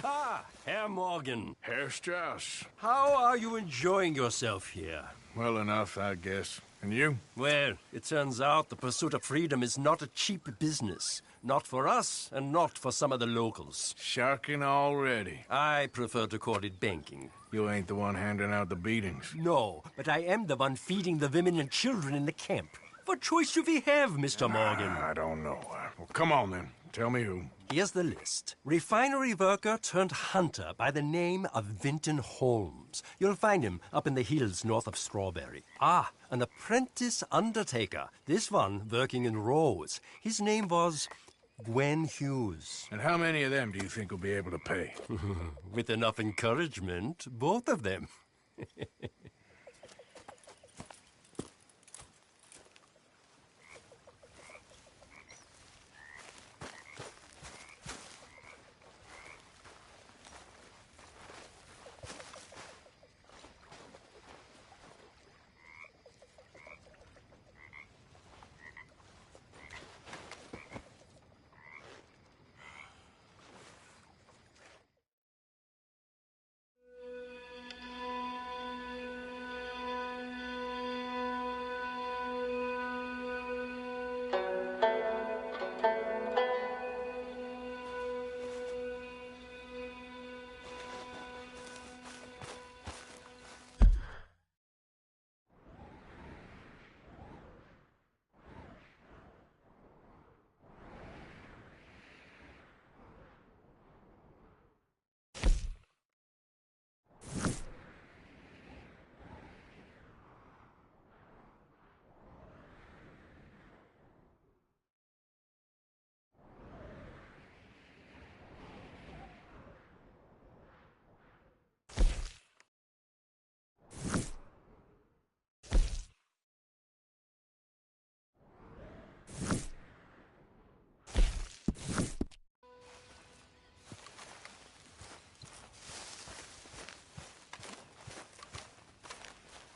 Ah, Herr Morgan. Herr Strauss. How are you enjoying yourself here? Well enough, I guess. And you? Well, it turns out the pursuit of freedom is not a cheap business. Not for us, and not for some of the locals. Sharking already. I prefer to call it banking. You ain't the one handing out the beatings. No, but I am the one feeding the women and children in the camp. What choice do we have, Mr. Morgan? I don't know. Well, come on then. Tell me who. Here's the list. Refinery worker turned hunter by the name of Vinton Holmes. You'll find him up in the hills north of Strawberry. Ah, an apprentice undertaker. This one working in Rose. His name was Gwen Hughes. And how many of them do you think will be able to pay? With enough encouragement, both of them.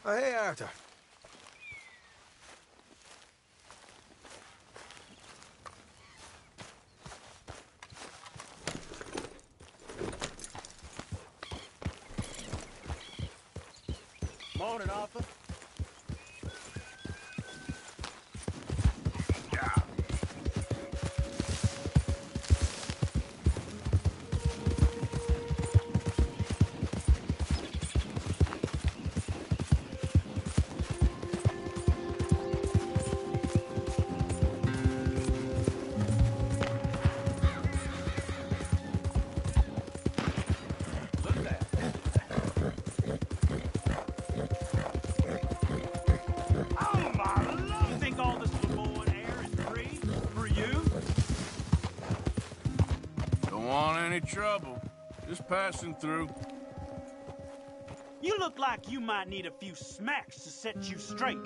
Oh, hey, Arthur. Morning, Arthur. Any trouble. Just passing through. You look like you might need a few smacks to set you straight.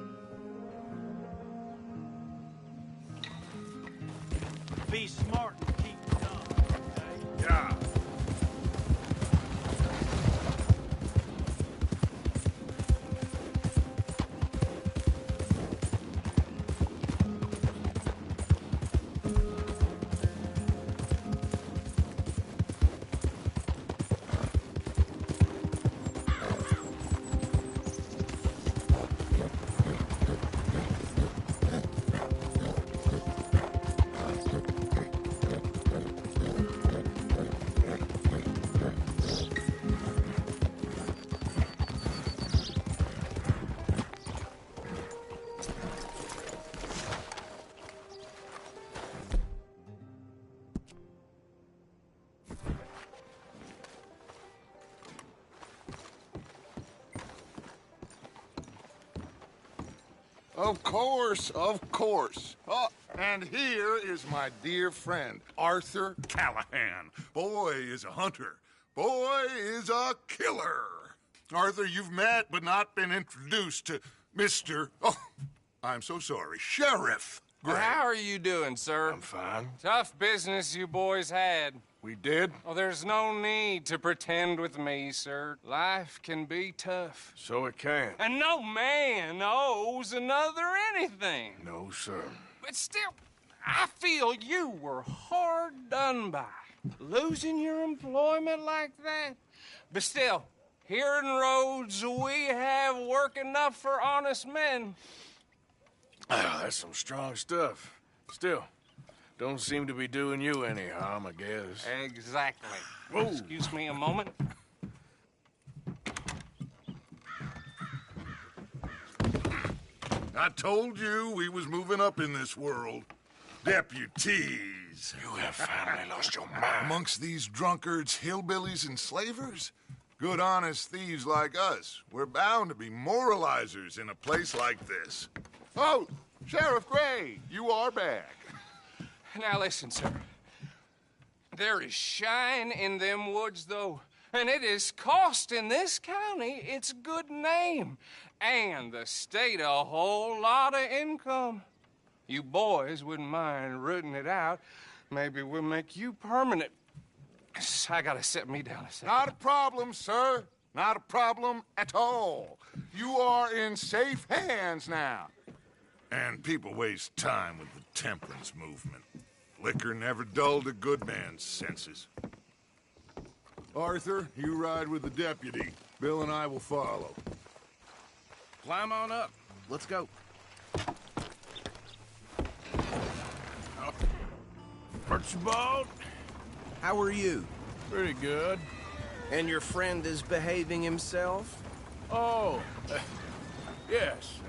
Be smart and keep dumb, okay? Yeah. Of course, of course. Oh, and here is my dear friend, Arthur Callahan. Boy is a hunter. Boy is a killer. Arthur, you've met but not been introduced to Mr. Oh, I'm so sorry, Sheriff Gray. How are you doing, sir? I'm fine. Tough business you boys had. We did? Oh, there's no need to pretend with me, sir. Life can be tough. So it can. And no man owes another anything. No, sir. But still, I feel you were hard done by. Losing your employment like that? But still, here in Rhodes, we have work enough for honest men. Ah, that's some strong stuff. Still, don't seem to be doing you any harm, I guess. Exactly. Whoa. Excuse me a moment. I told you we was moving up in this world. Deputies. You have finally lost your mind. Amongst these drunkards, hillbillies, and slavers? Good honest thieves like us. We're bound to be moralizers in a place like this. Oh, Sheriff Gray, you are back. Now listen, sir. There is shine in them woods, though, and it is costing this county its good name and the state a whole lot of income. You boys wouldn't mind rooting it out. Maybe we'll make you permanent. I gotta set me down a second. Not a problem, sir. Not a problem at all. You are in safe hands now. And people waste time with the temperance movement. Liquor never dulled a good man's senses. Arthur, you ride with the deputy. Bill and I will follow. Climb on up. Let's go. Archibald? How are you? Pretty good. And your friend is behaving himself? Oh, yes.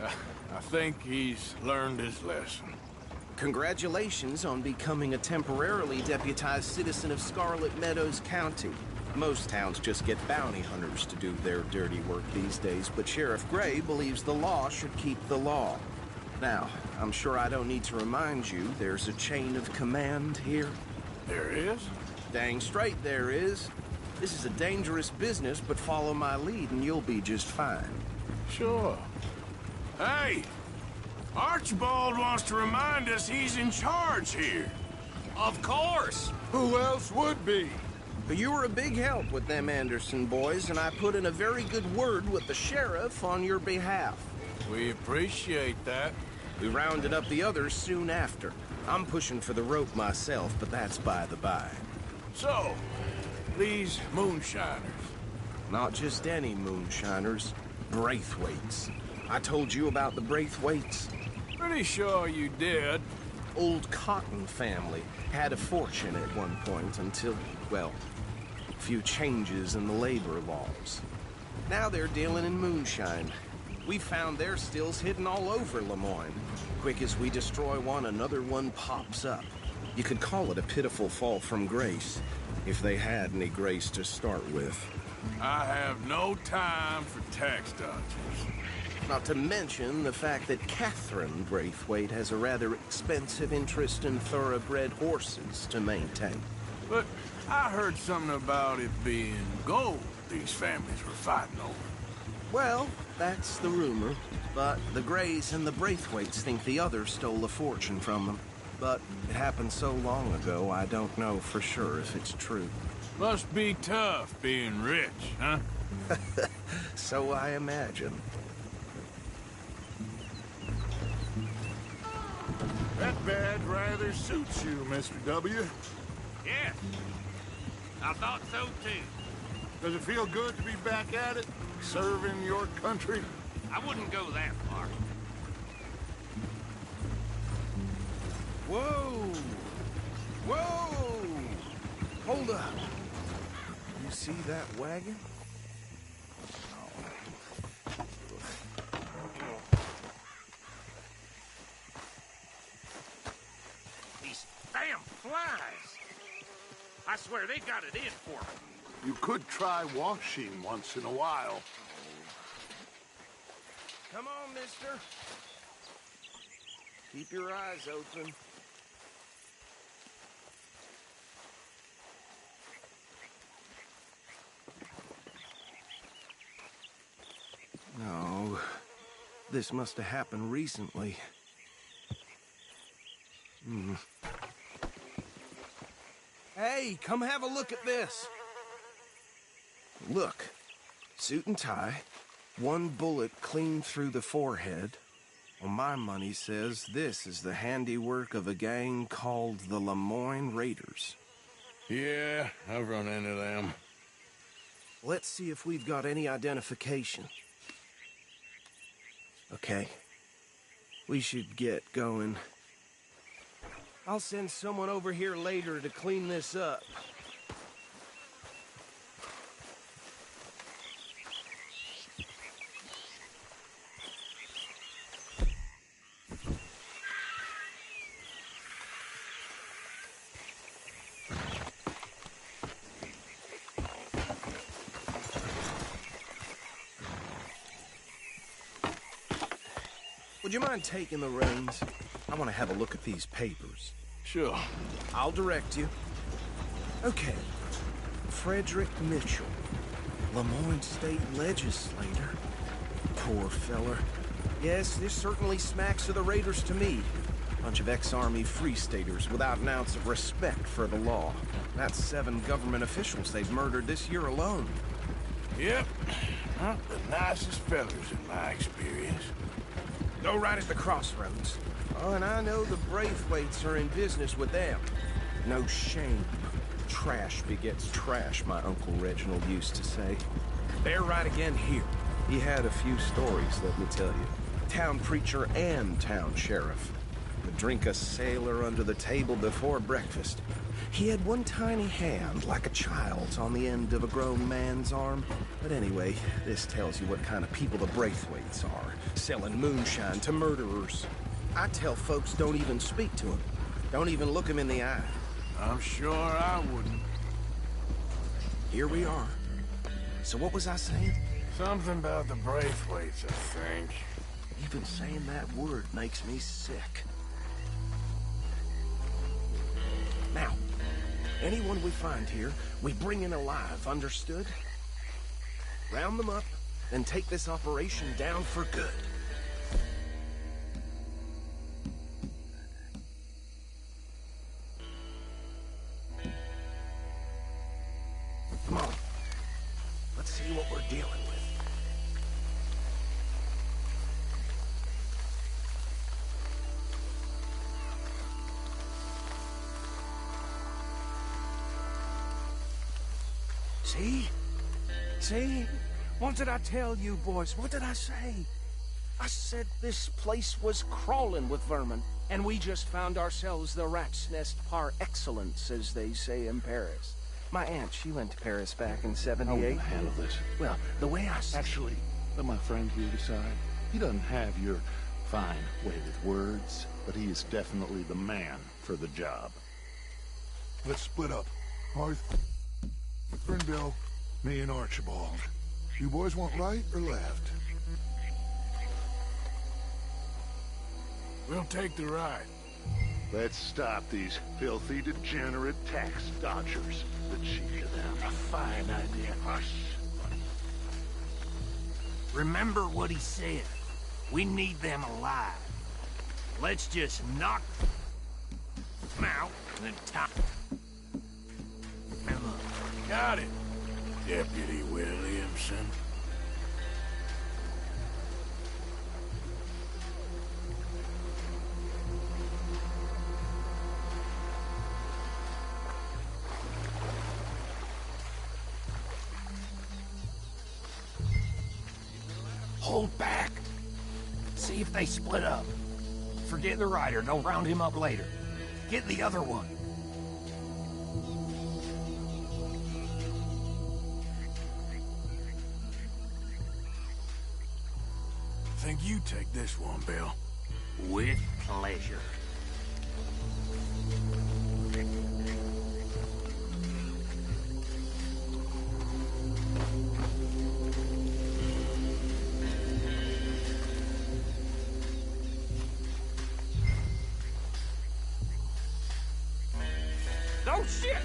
I think he's learned his lesson. Congratulations on becoming a temporarily deputized citizen of Scarlet Meadows County. Most towns just get bounty hunters to do their dirty work these days, but Sheriff Gray believes the law should keep the law. Now, I'm sure I don't need to remind you there's a chain of command here. There is? Dang straight there is. This is a dangerous business, but follow my lead and you'll be just fine. Sure. Hey! Archibald wants to remind us he's in charge here. Of course. Who else would be? But you were a big help with them Anderson boys, and I put in a very good word with the sheriff on your behalf. We appreciate that. We rounded up the others soon after. I'm pushing for the rope myself, but that's by the by. So, these moonshiners. Not just any moonshiners, Braithwaites. I told you about the Braithwaites. Pretty sure you did. Old Cotton family had a fortune at one point until, well, a few changes in the labor laws. Now they're dealing in moonshine. We found their stills hidden all over Lemoyne. Quick as we destroy one, another one pops up. You could call it a pitiful fall from grace, if they had any grace to start with. I have no time for tax dodgers. Not to mention the fact that Catherine Braithwaite has a rather expensive interest in thoroughbred horses to maintain. But I heard something about it being gold these families were fighting over. Well, that's the rumor. But the Grays and the Braithwaites think the others stole a fortune from them. But it happened so long ago, I don't know for sure if it's true. Must be tough being rich, huh? So I imagine. That badge rather suits you, Mr. W. Yes. I thought so, too. Does it feel good to be back at it? Serving your country? I wouldn't go that far. Whoa! Whoa! Hold up. You see that wagon? These damn flies. I swear they got it in for me. You could try washing once in a while. Come on, mister. Keep your eyes open. No, this must have happened recently. Hey, come have a look at this. Look, suit and tie, one bullet clean through the forehead. Well, my money says this is the handiwork of a gang called the Lemoyne Raiders. Yeah, I've run into them. Let's see if we've got any identification. Okay. We should get going. I'll send someone over here later to clean this up. Would you mind taking the reins? I want to have a look at these papers. Sure. I'll direct you. Okay. Frederick Mitchell, Lemoyne State Legislator. Poor feller. Yes, this certainly smacks of the Raiders to me. Bunch of ex-Army Free Staters without an ounce of respect for the law. That's 7 government officials they've murdered this year alone. Yep. Not the nicest fellas in my experience. Go right at the crossroads. Oh, and I know the Braithwaites are in business with them. No shame. Trash begets trash, my Uncle Reginald used to say. They're right again here. He had a few stories, let me tell you. Town preacher and town sheriff. Would drink a sailor under the table before breakfast. He had one tiny hand, like a child's, on the end of a grown man's arm. But anyway, this tells you what kind of people the Braithwaites are. Selling moonshine to murderers. I tell folks don't even speak to them. Don't even look them in the eye. I'm sure I wouldn't. Here we are. So what was I saying? Something about the Braithwaites, I think. Even saying that word makes me sick. Now, anyone we find here, we bring in alive, understood? Round them up, and take this operation down for good. Come on. Let's see what we're dealing with. See? See? What did I tell you, boys? What did I say? I said this place was crawling with vermin, and we just found ourselves the rat's nest par excellence, as they say in Paris. My aunt, she went to Paris back in '78. How will I handle this? Well, the way I see Actually, let my friend here decide. He doesn't have your fine way with words, but he is definitely the man for the job. Let's split up. Arthur and Bill, me and Archibald. You boys want right or left? We'll take the ride. Let's stop these filthy, degenerate tax dodgers. The cheek of them. A fine idea. Hush. Remember what he said. We need them alive. Let's just knock them out and then top them up. Got it, Deputy Williamson. Hold back. See if they split up. Forget the rider. Don't round him up later. Get the other one. I think you take this one, Bill. With pleasure. Oh, shit!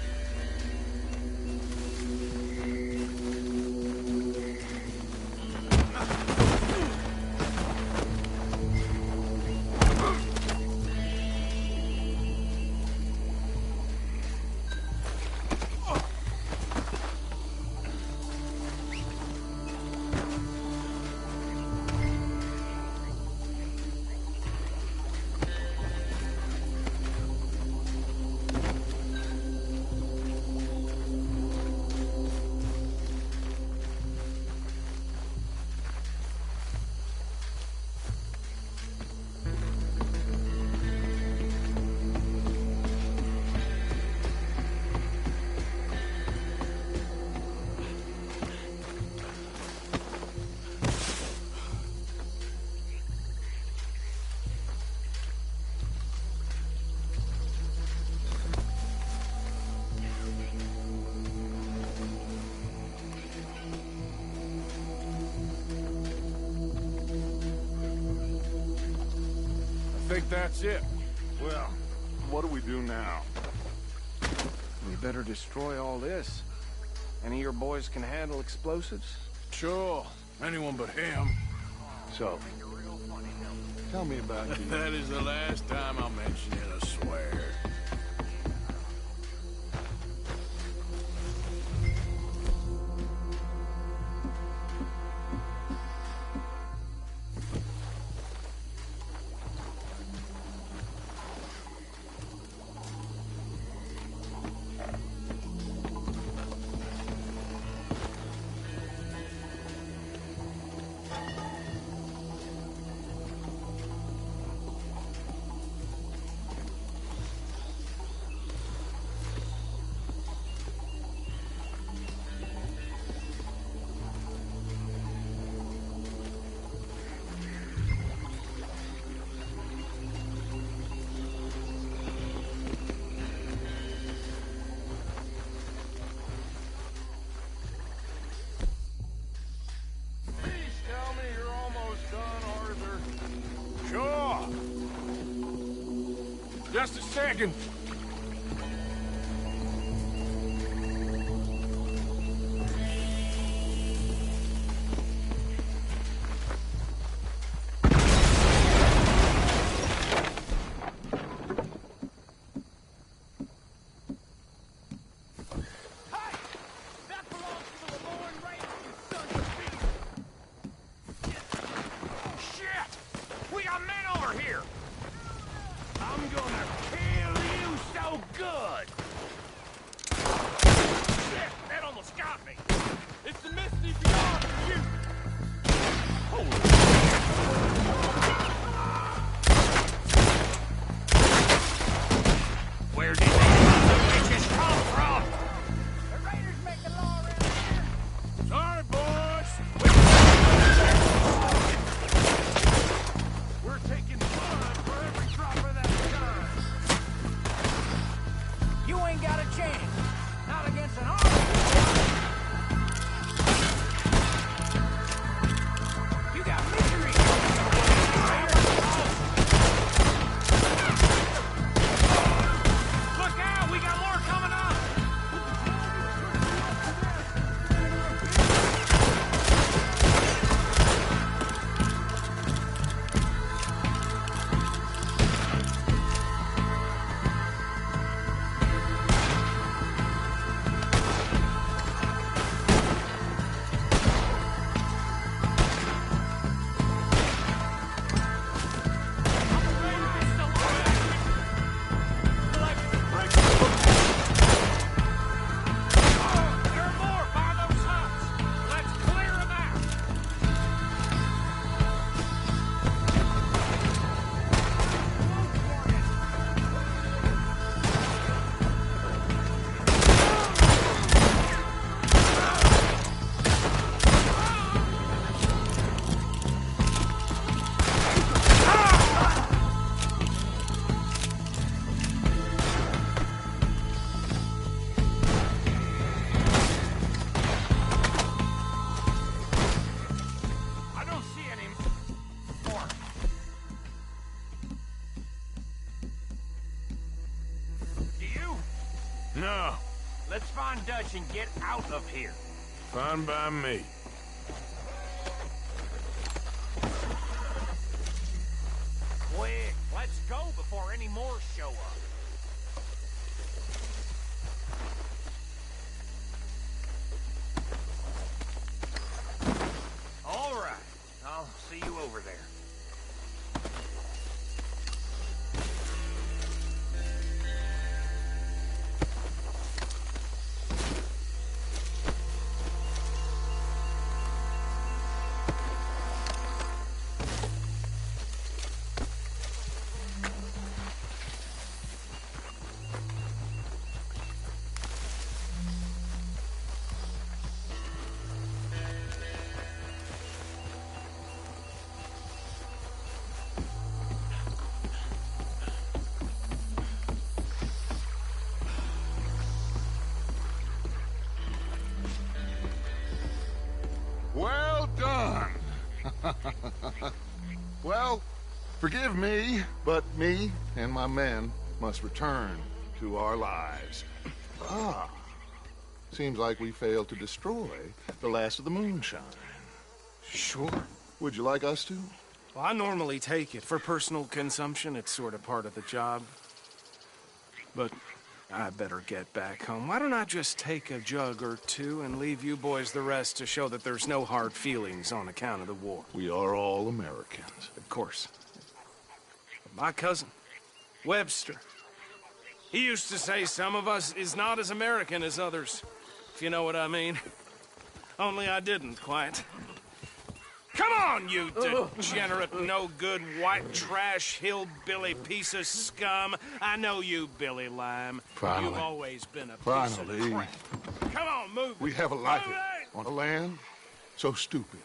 think that's it. Well, what do we do now? We better destroy all this. Any of your boys can handle explosives? Sure. Anyone but him. So, tell me about you. That is the last time I'll mention it, I swear. Just a second. No. Let's find Dutch and get out of here. Fine by me. Quick, let's go before any more show up. All right, I'll see you over there. Well done. Well, Forgive me, but me and my men must return to our lives. Ah. Seems like we failed to destroy the last of the moonshine. Sure. Would you like us to? Well, I normally take it. For personal consumption, it's sort of part of the job. But I better get back home. Why don't I just take a jug or two and leave you boys the rest to show that there's no hard feelings on account of the war? We are all Americans. Of course. My cousin, Webster, he used to say some of us is not as American as others, if you know what I mean. Only I didn't quite. Come on, you degenerate, no-good, white trash, hillbilly piece of scum. I know you, Billy Lime. Finally. You've always been a piece Finally. of crap. Come on, move it. We have a life Move it! on a land so stupid,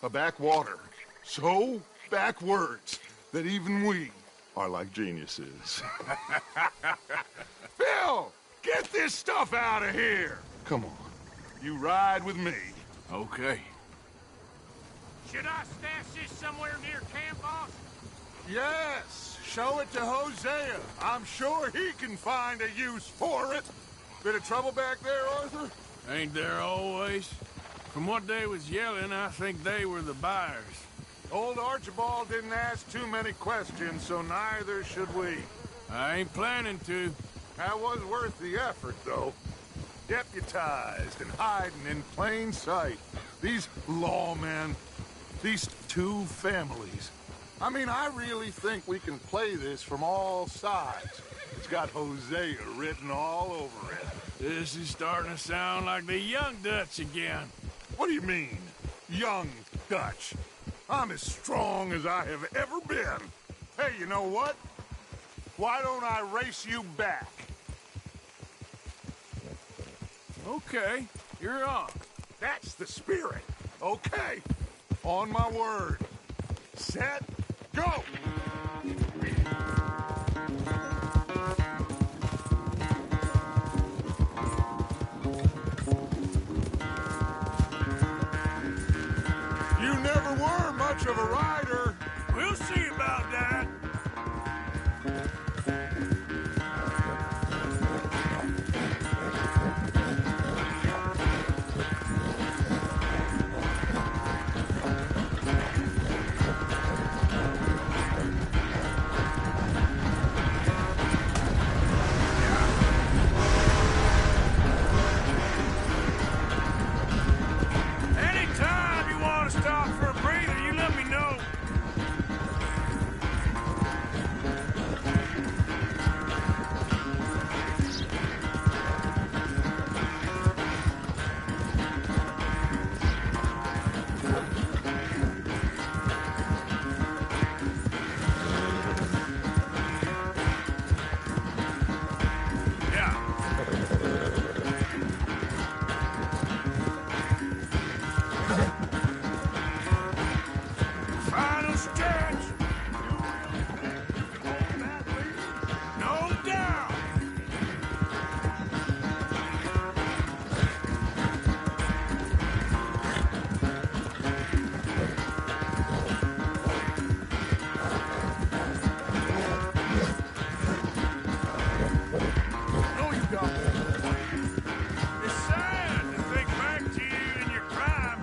a backwater so backwards that even we are like geniuses. Phil, get this stuff out of here. Come on, you ride with me. Okay. Should I stash this somewhere near camp, boss? Yes, show it to Hosea. I'm sure he can find a use for it. Bit of trouble back there, Arthur? Ain't there always? From what they was yelling, I think they were the buyers. Old Archibald didn't ask too many questions, so neither should we. I ain't planning to. That was worth the effort, though. Deputized and hiding in plain sight. These lawmen, these two families. I mean, I really think we can play this from all sides. It's got Hosea written all over it. This is starting to sound like the Young Dutch again. What do you mean, young Dutch? I'm as strong as I have ever been. Hey, you know what? Why don't I race you back? Okay, you're on. That's the spirit. Okay. On my word. Set, go! You never were much of a rider. We'll see about that. Anytime you want to stop for a breather, you let me know. Final stretch. No doubt. No, you don't. It's sad to think back to you in your prime.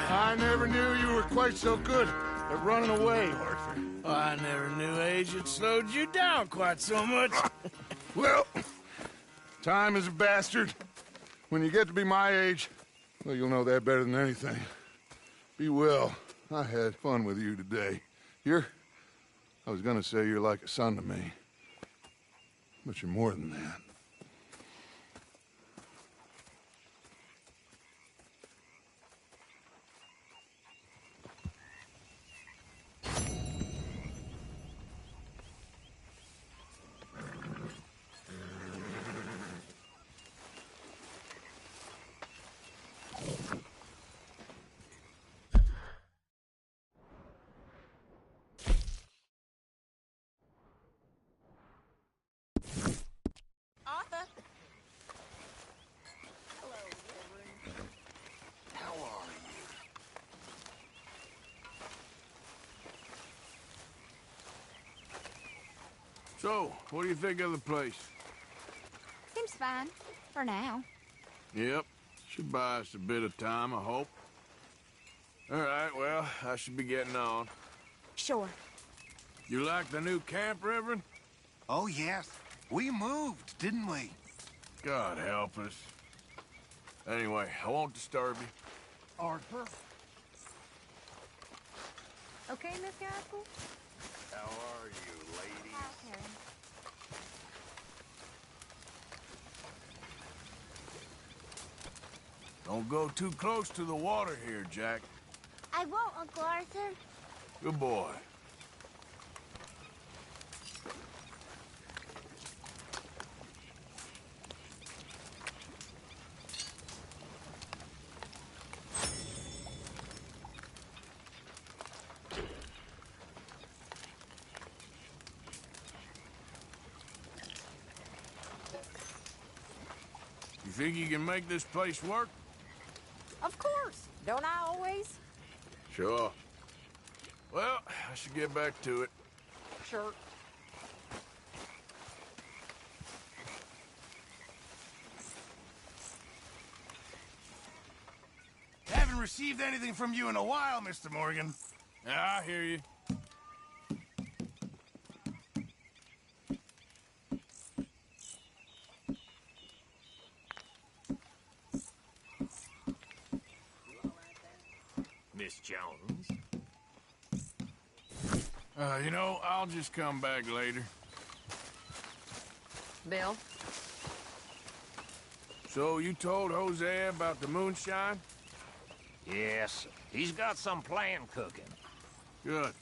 I never knew you were quite so good at running away, Arthur. I never knew age had slowed you down quite so much. Well, time is a bastard. When you get to be my age, well, you'll know that better than anything. Be well. I had fun with you today. I was gonna say you're like a son to me. But you're more than that. So, what do you think of the place? Seems fine. For now. Yep. Should buy us a bit of time, I hope. All right, well, I should be getting on. Sure. You like the new camp, Reverend? Oh, yes. We moved, didn't we? God help us. Anyway, I won't disturb you. Arthur? Okay, Miss Gaskell? How are you, ladies? Okay. Don't go too close to the water here, Jack. I won't, Uncle Arthur. Good boy. You think you can make this place work? Of course. Don't I always? Sure. Well, I should get back to it. Sure. Haven't received anything from you in a while, Mr. Morgan. Yeah, I hear you. Miss Jones. You know, I'll just come back later. Bill? So you told Hosea about the moonshine? Yes, he's got some plan cooking. Good.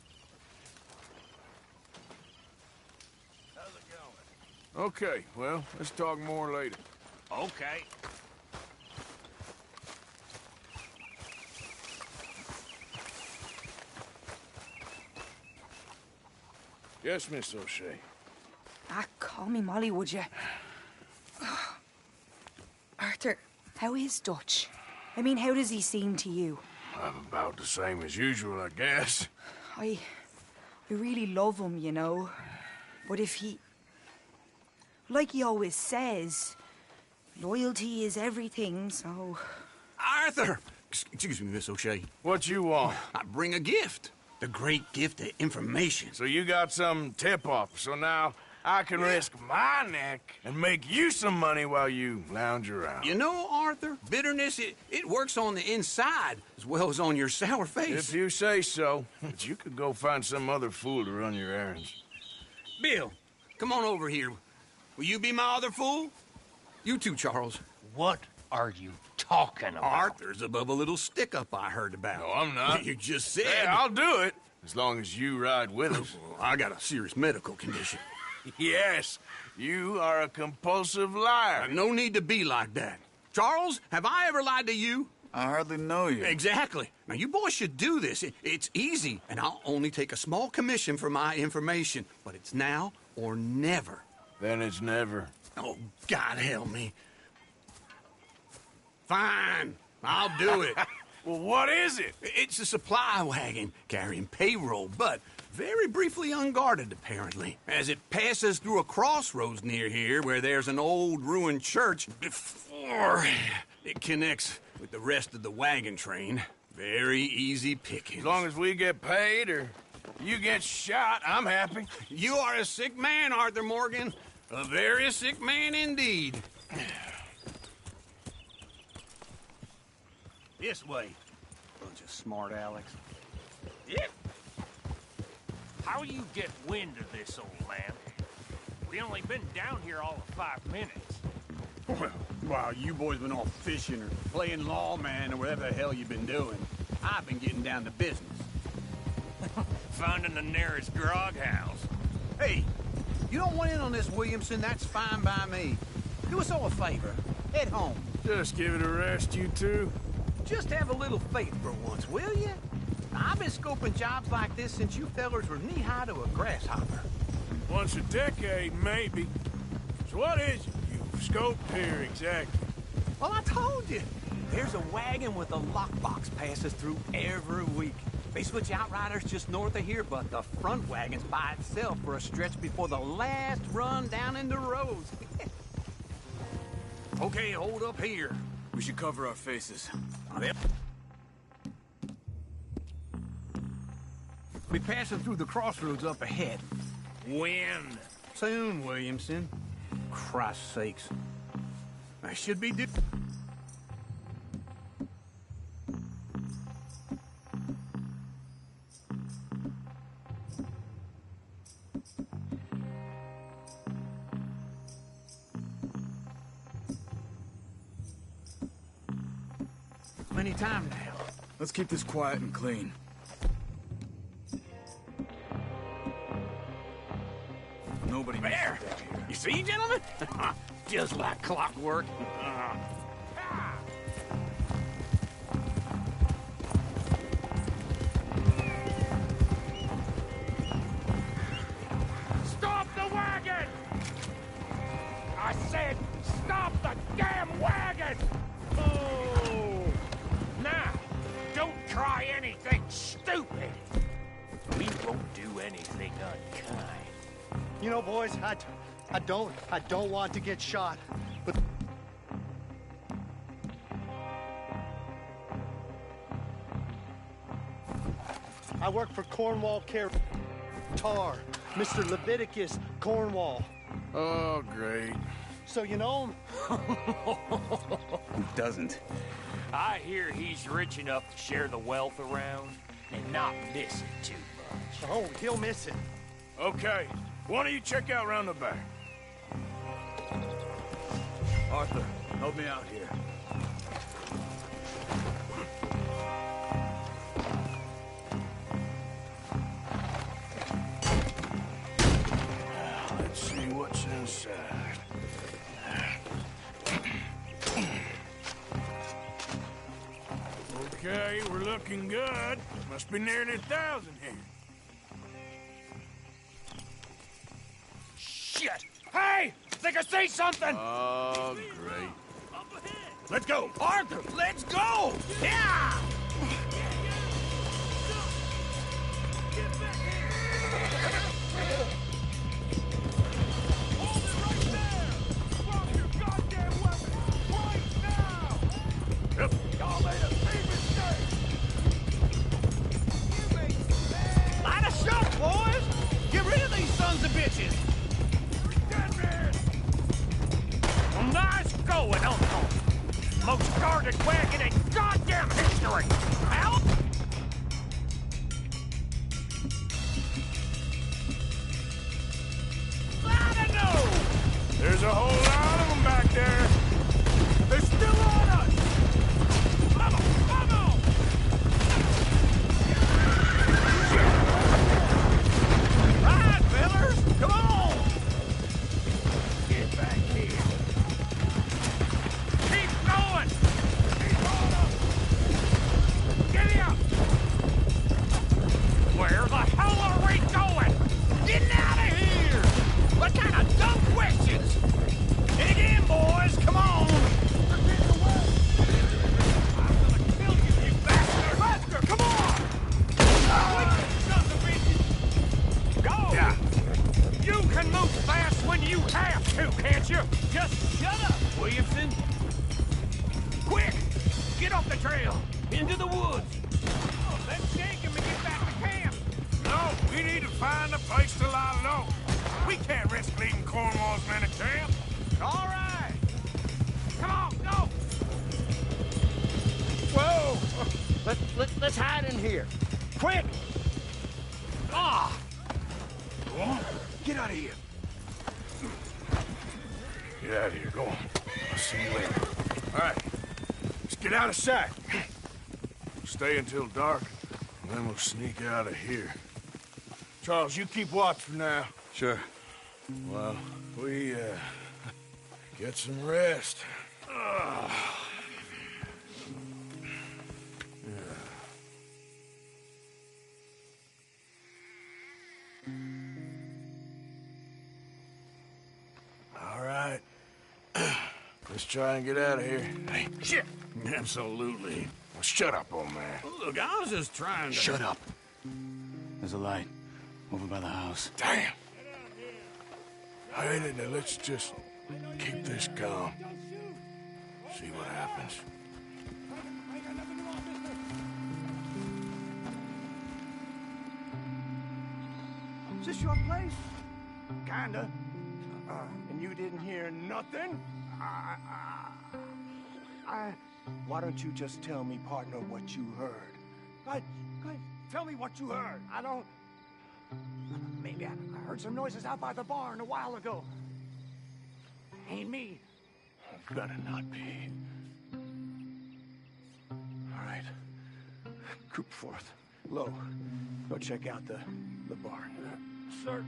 How's it going? Okay, well, let's talk more later. Okay. Yes, Miss O'Shea. Ah, call me Molly, would you? Arthur, how is Dutch? I mean, how does he seem to you? I'm about the same as usual, I guess. I really love him, you know. But if he... Like he always says, loyalty is everything, so... Arthur! Excuse me, Miss O'Shea. What you want? I bring a gift. The great gift of information. So you got some tip-off, so now I can risk my neck and make you some money while you lounge around. You know, Arthur, bitterness, it works on the inside as well as on your sour face. If you say so. But you could go find some other fool to run your errands. Bill, come on over here. Will you be my other fool? You too, Charles. What are you talking about? Arthur's above a little stick-up I heard about. No, I'm not. You just said... Hey, I'll do it, as long as you ride with us. I got a serious medical condition. Yes, you are a compulsive liar. No need to be like that. Charles, have I ever lied to you? I hardly know you. Exactly. Now, you boys should do this. It's easy, and I'll only take a small commission for my information. But it's now or never. Then it's never. Oh, God help me. Fine. I'll do it. Well, what is it? It's a supply wagon carrying payroll, but very briefly unguarded, apparently, as it passes through a crossroads near here where there's an old ruined church before it connects with the rest of the wagon train. Very easy pickings. As long as we get paid or you get shot, I'm happy. You are a sick man, Arthur Morgan. A very sick man indeed. This way. Bunch of smart Alex. Yep. How you get wind of this, old man? We only been down here all of 5 minutes. Well, while you boys been off fishing or playing lawman or whatever the hell you've been doing, I've been getting down to business. Finding the nearest grog house. Hey, you don't want in on this, Williamson, that's fine by me. Do us all a favor. Head home. Just give it a rest, you two. Just have a little faith for once, will you? I've been scoping jobs like this since you fellers were knee-high to a grasshopper. Once a decade, maybe. So what is it you've scoped here exactly? Well, I told you. There's a wagon with a lockbox passes through every week. They switch outriders just north of here, but the front wagon's by itself for a stretch before the last run down into Rose. Okay, hold up here. We should cover our faces. Be passing through the crossroads up ahead. When? Soon, Williamson. Christ's sakes. I should be plenty time now. Let's keep this quiet and clean. Nobody there. You see, gentlemen? Just like clockwork. Stop the wagon! I said, stop the damn wagon! Oh! Now, don't try anything stupid. We won't do anything unkind. You know, boys, I don't want to get shot, but I work for Cornwall Tar, Mr. Leviticus Cornwall. Oh, great. So you know him? Who doesn't? I hear he's rich enough to share the wealth around and not miss it too much. Oh, he'll miss it. Okay, why don't you check out round the back? Arthur, help me out here. Let's see what's inside. Okay, we're looking good. Must be nearly 1,000 here. Shit! Hey! Think I see something! Oh, great. Let's go! Arthur, let's go! Yeah! Line us up, boys! Get rid of these sons of bitches! Nice going, Uncle! Most guarded wagon in goddamn history! Help! I don't know! There's a whole lot of them back there. They're still on us! Vamos! Right, fellers! Come on! Get back here! Keep going! Keep on up! Giddy up! Where the hell are we going? Getting out of here! What kind of dumb questions? And again, boys, come on! I'm gonna kill you, you bastard! Faster, come on! Sons of bitches! Go! Yeah. You can move fast when you have to, can't you? Just shut up, Williamson! Quick! Get off the trail! Into the woods! Let's shake him and get back to camp! No, we need to find a place to lie low. We can't risk leaving Cornwall's men at camp. All right! Come on, go! Whoa! Let's hide in here. Quick! Ah! Go on. Get out of here. Get out of here. Go on. I'll see you later. All right. Let's get out of sight. Stay until dark, and then we'll sneak out of here. Charles, you keep watch for now. Sure. Well, we, get some rest. All right. Let's try and get out of here. Shit! Absolutely. Shut up, old man. Look, I was just trying to... Shut up. There's a light over by the house. Damn. Hey, now let's just keep this calm. See what happens. Is this your place? Kinda. And you didn't hear nothing? Why don't you just tell me, partner, what you heard? Tell me what you heard. I don't... Maybe I heard some noises out by the barn a while ago. Ain't me. Better not be. All right. Group forth. Lo, go check out the barn. Sir.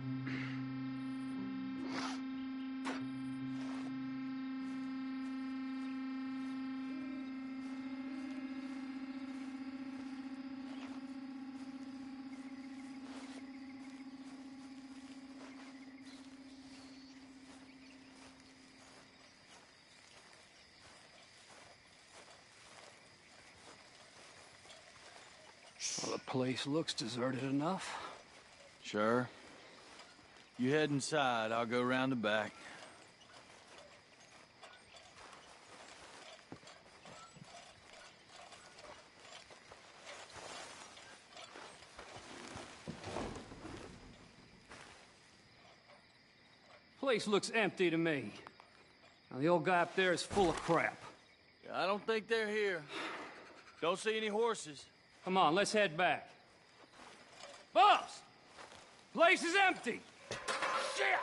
Well, the place looks deserted enough. Sure. You head inside, I'll go round the back. Place looks empty to me. Now, the old guy up there is full of crap. I don't think they're here. Don't see any horses. Come on, let's head back. Boss! Place is empty! Shit!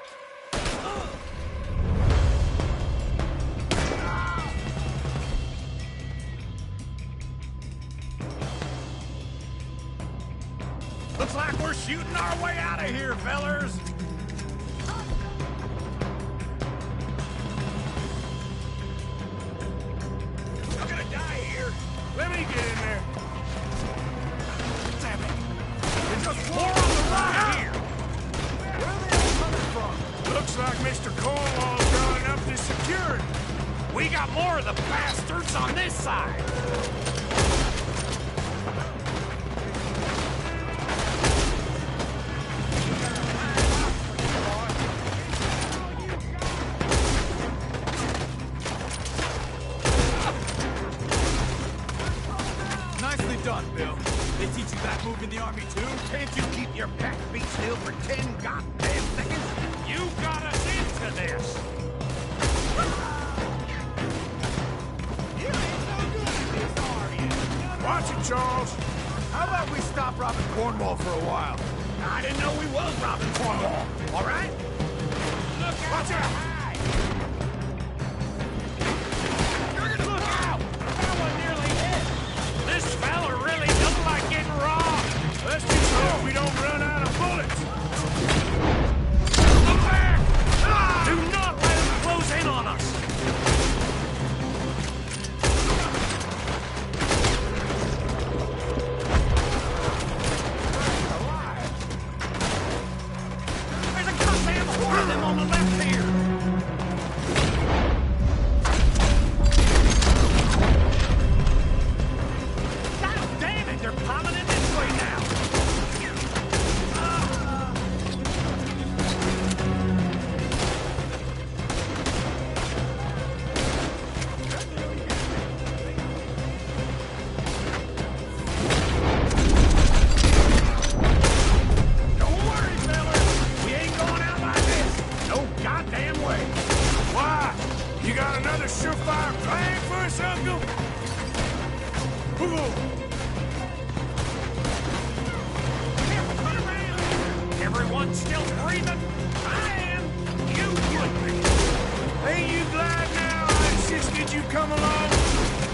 Looks like we're shooting our way out of here, fellers! I'm gonna die here! Let me get in there. Damn it! There's just more on the right here! Where are they all coming from? Looks like Mr. Cornwall's drawing up this security. We got more of the bastards on this side! Nicely done, Bill. They teach you that move in the army, too? Can't you keep your back beat still for 10 goddamn seconds? You got us into this! You ain't so good at this, are you? Watch it, Charles. How about we stop robbing Cornwall for a while? I didn't know we was robbing Cornwall, all right? Look out! Watch out! Look out! That one nearly hit! This fella really doesn't like getting robbed! Let's just hope we don't run out of bullets. Look back! Do not let him close in on us! There's a goddamn horde of them on the left here! God damn it! They're piling in this way now! Don't worry, fellas. We ain't going out like this. No goddamn way. Why? You got another surefire plan for us, Uncle? Ooh. Everyone still breathing? I am. You would be. Ain't you glad now I insisted you come along?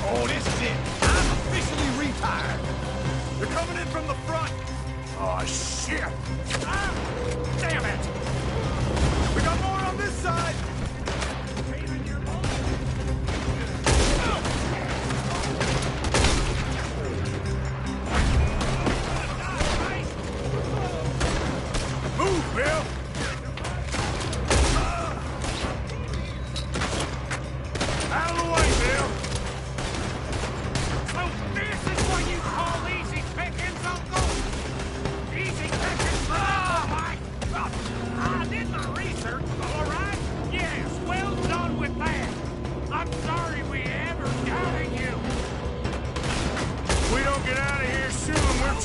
Oh, this is it. I'm officially retired. They're coming in from the front. Oh, shit. Ah, damn it. We got more on this side. Move, Bill. Out of the way, Bill. So this is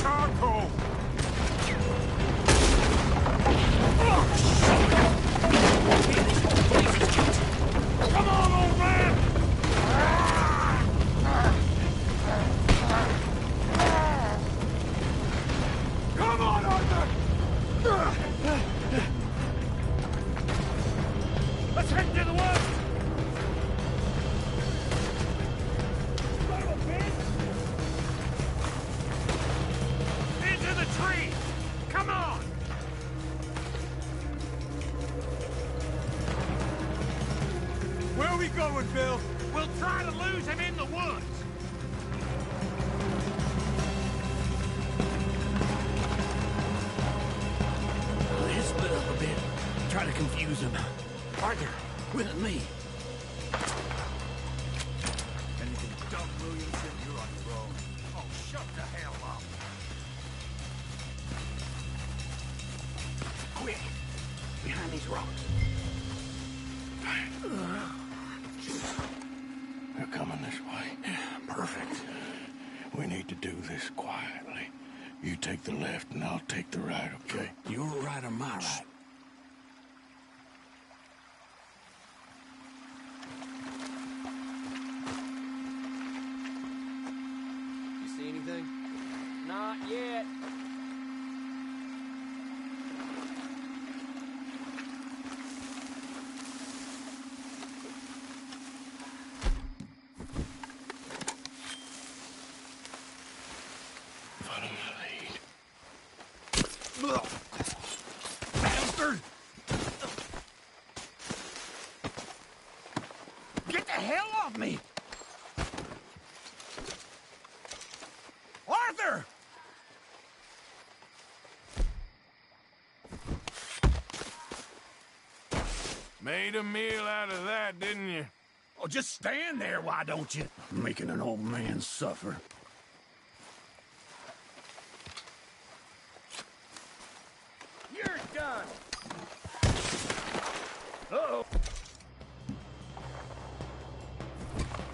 charcoal! Come on, old man! Come on, Arthur! Let's head to the woods! Into the tree! Come on! Where are we going, Bill? We'll try to lose him in the woods. Let's split up a bit. Try to confuse him. Arthur, with me. Anything Doug Williamson, you're on your own. Oh, shut the hell up. Quick! Behind these rocks. They're coming this way. Perfect. We need to do this quietly. You take the left and I'll take the right, okay? Your right or my right? You see anything? Not yet. Follow my lead. Bastard! Get the hell off me! Arthur! Made a meal out of that, didn't you? Oh, just stand there, why don't you? Making an old man suffer. You're done! Uh-oh.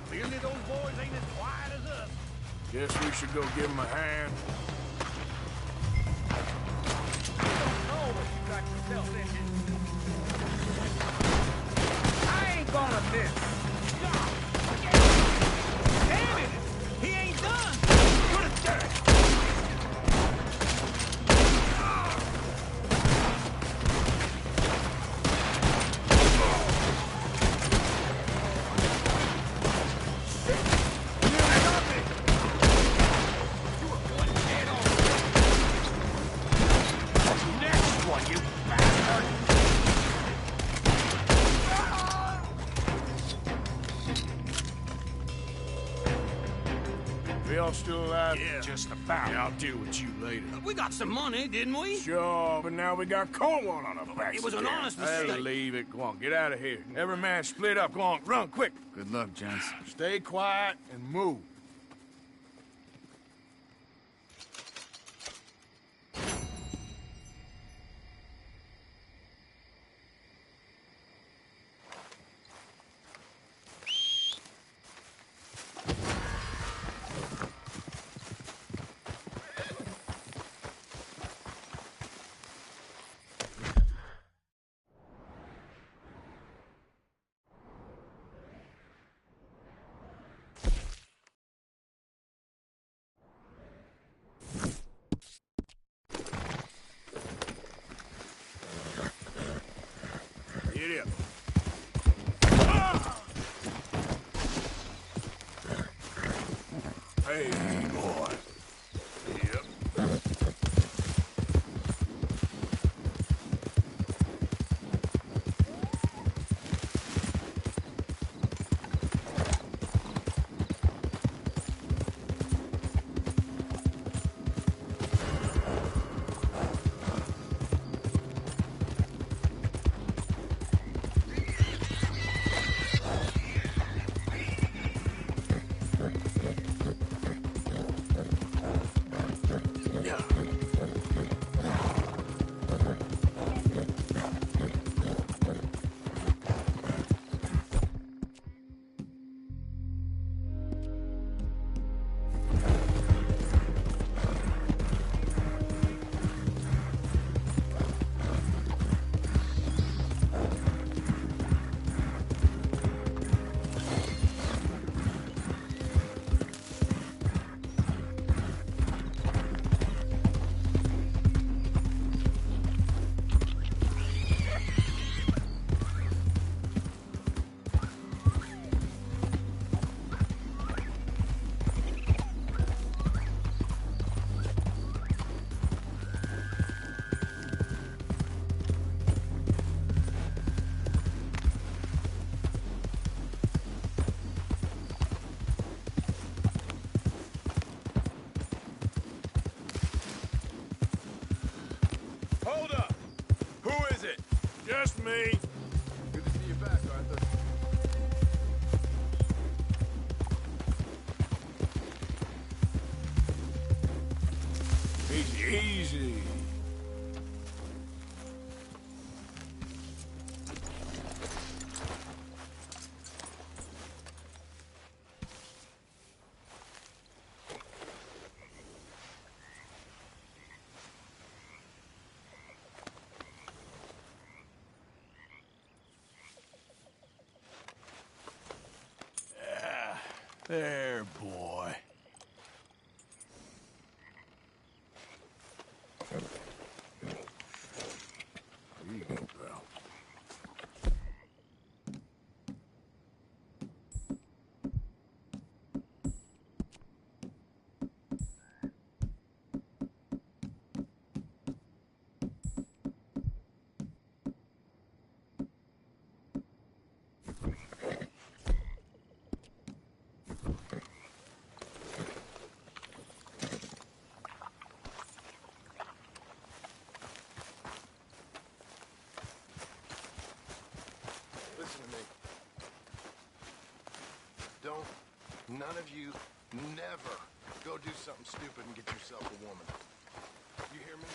Clearly those boys ain't as quiet as us. Guess we should go give him a hand. Oh, what you got yourself into. I ain't gonna miss. Damn it! He ain't done! Put it there! We all still alive? Yeah. Just about. Yeah, I'll deal with you later. We got some money, didn't we? Sure, but now we got Cornwall on our backs. It was an again. honest Hey, mistake. leave it. Go on, get out of here. Every man split up. Go on, run, quick. Good luck, gents. Stay quiet and move. Get up. Hey, boy. Yep. me. Good to see you back, Arthur. Easy, easy. There, boy. Here you go, pal. Listen to me. None of you, never go do something stupid and get yourself a woman. You hear me?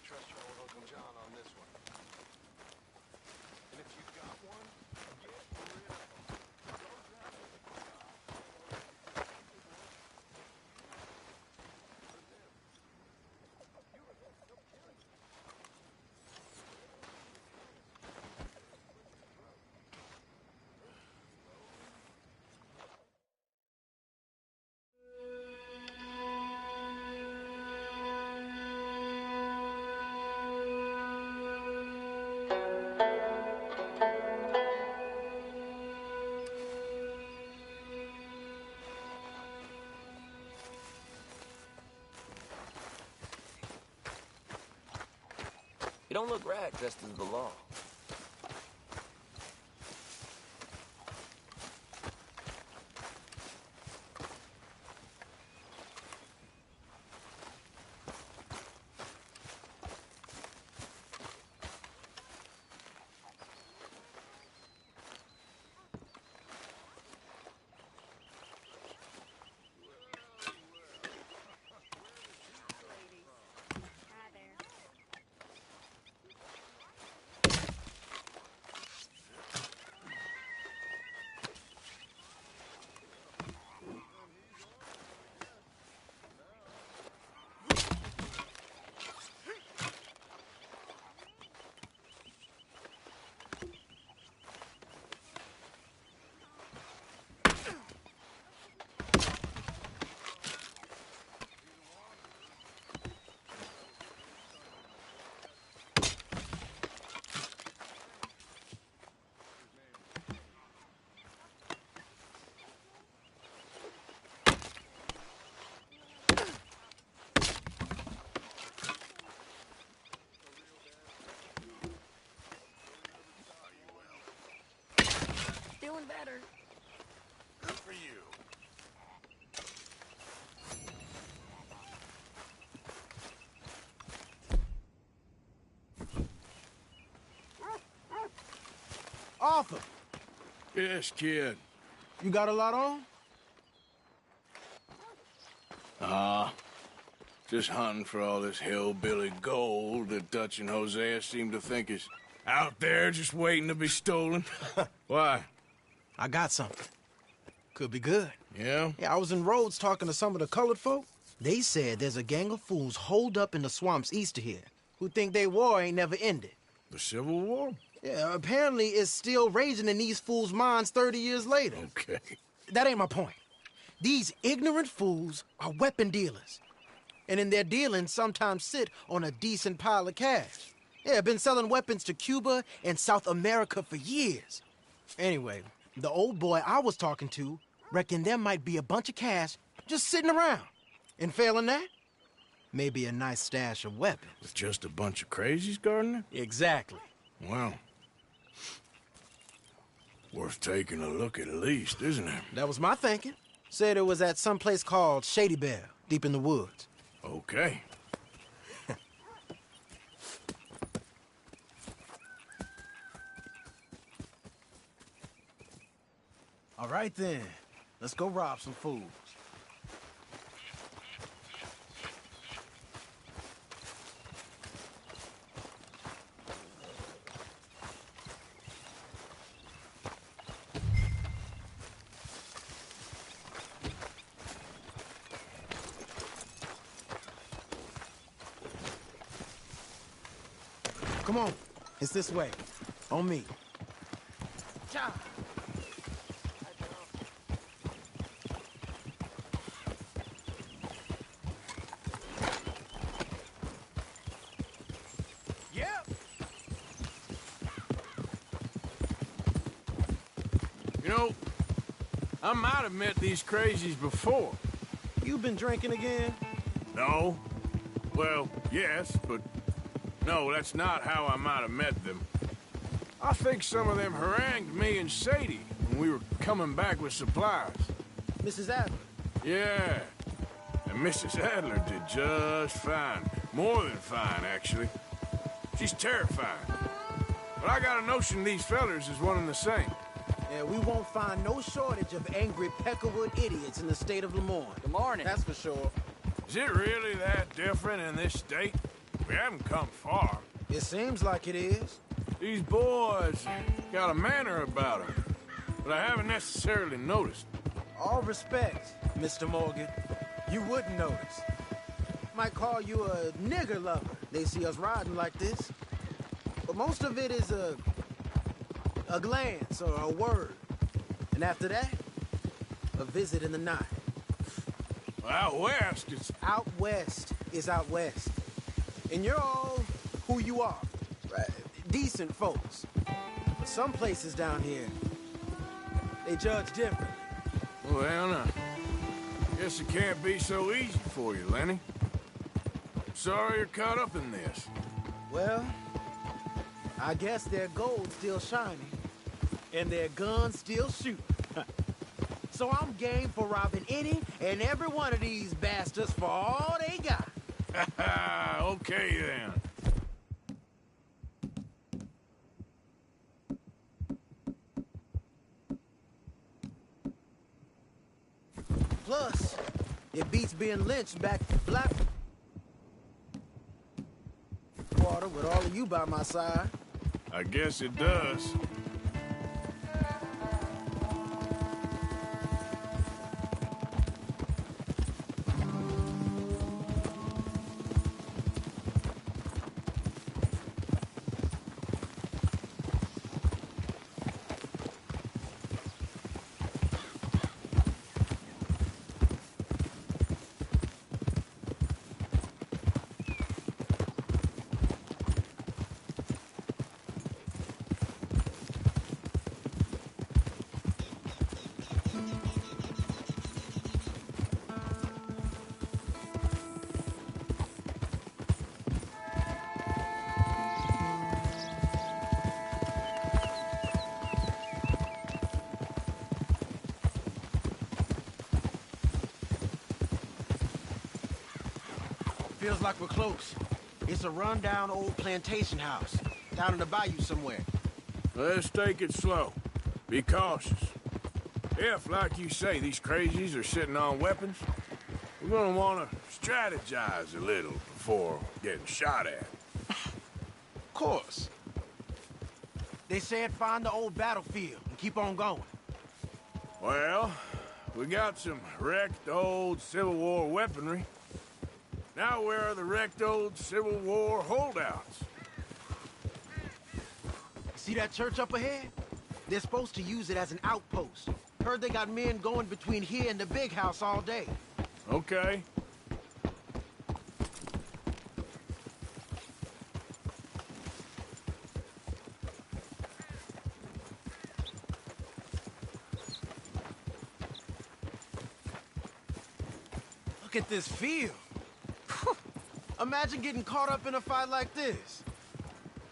Trust your old Uncle John on this one. And if you've got one, get rid of them. You don't look right dressed as the law. Doing better. Good for you. Arthur, Yes, kid. you got a lot on? Just hunting for all this hillbilly gold that Dutch and Hosea seem to think is out there just waiting to be stolen. Why? I got something. Could be good. Yeah? Yeah, I was in Rhodes talking to some of the colored folk. They said there's a gang of fools holed up in the swamps east of here who think their war ain't never ended. The Civil War? Yeah, apparently it's still raging in these fools' minds 30 years later. Okay. That ain't my point. These ignorant fools are weapon dealers. And in their dealings sometimes sit on a decent pile of cash. Yeah, been selling weapons to Cuba and South America for years. Anyway, the old boy I was talking to reckoned there might be a bunch of cash just sitting around. And failing that, maybe a nice stash of weapons. With just a bunch of crazies guarding it? Exactly. Well, worth taking a look at least, isn't it? That was my thinking. Said it was at some place called Shady Belle, deep in the woods. Okay. All right then, let's go rob some fools. Come on, it's this way. On me. Cha! You know, I might have met these crazies before. You been drinking again? No. Well, yes, but no, that's not how I might have met them. I think some of them harangued me and Sadie when we were coming back with supplies. Mrs. Adler? Yeah. And Mrs. Adler did just fine. More than fine, actually. She's terrifying. But I got a notion these fellers is one and the same. Yeah, we won't find no shortage of angry Peckerwood idiots in the state of Lemoyne. Good morning. That's for sure. Is it really that different in this state? We haven't come far. It seems like it is. These boys got a manner about them, but I haven't necessarily noticed. All respect, Mr. Morgan. You wouldn't notice. Might call you a nigger lover. They see us riding like this. But most of it is a glance or a word. And after that, a visit in the night. Well, out west, it's... Out west is out west. And you're all who you are. Decent folks. But some places down here, they judge differently. Well, now, guess it can't be so easy for you, Lenny. Sorry you're caught up in this. Well, I guess their gold's still shining, and their guns still shoot. So I'm game for robbing any and every one of these bastards for all they got. Okay, then. Plus, it beats being lynched back to Blackwater with all of you by my side. I guess it does. Feels like we're close. It's a rundown old plantation house, down in the bayou somewhere. Let's take it slow. Be cautious. If, like you say, these crazies are sitting on weapons, we're gonna want to strategize a little before getting shot at. Of course. They said find the old battlefield and keep on going. Well, we got some wrecked old Civil War weaponry. Now where are the wrecked old Civil War holdouts? See that church up ahead? They're supposed to use it as an outpost. Heard they got men going between here and the big house all day. Okay. Look at this field. Imagine getting caught up in a fight like this.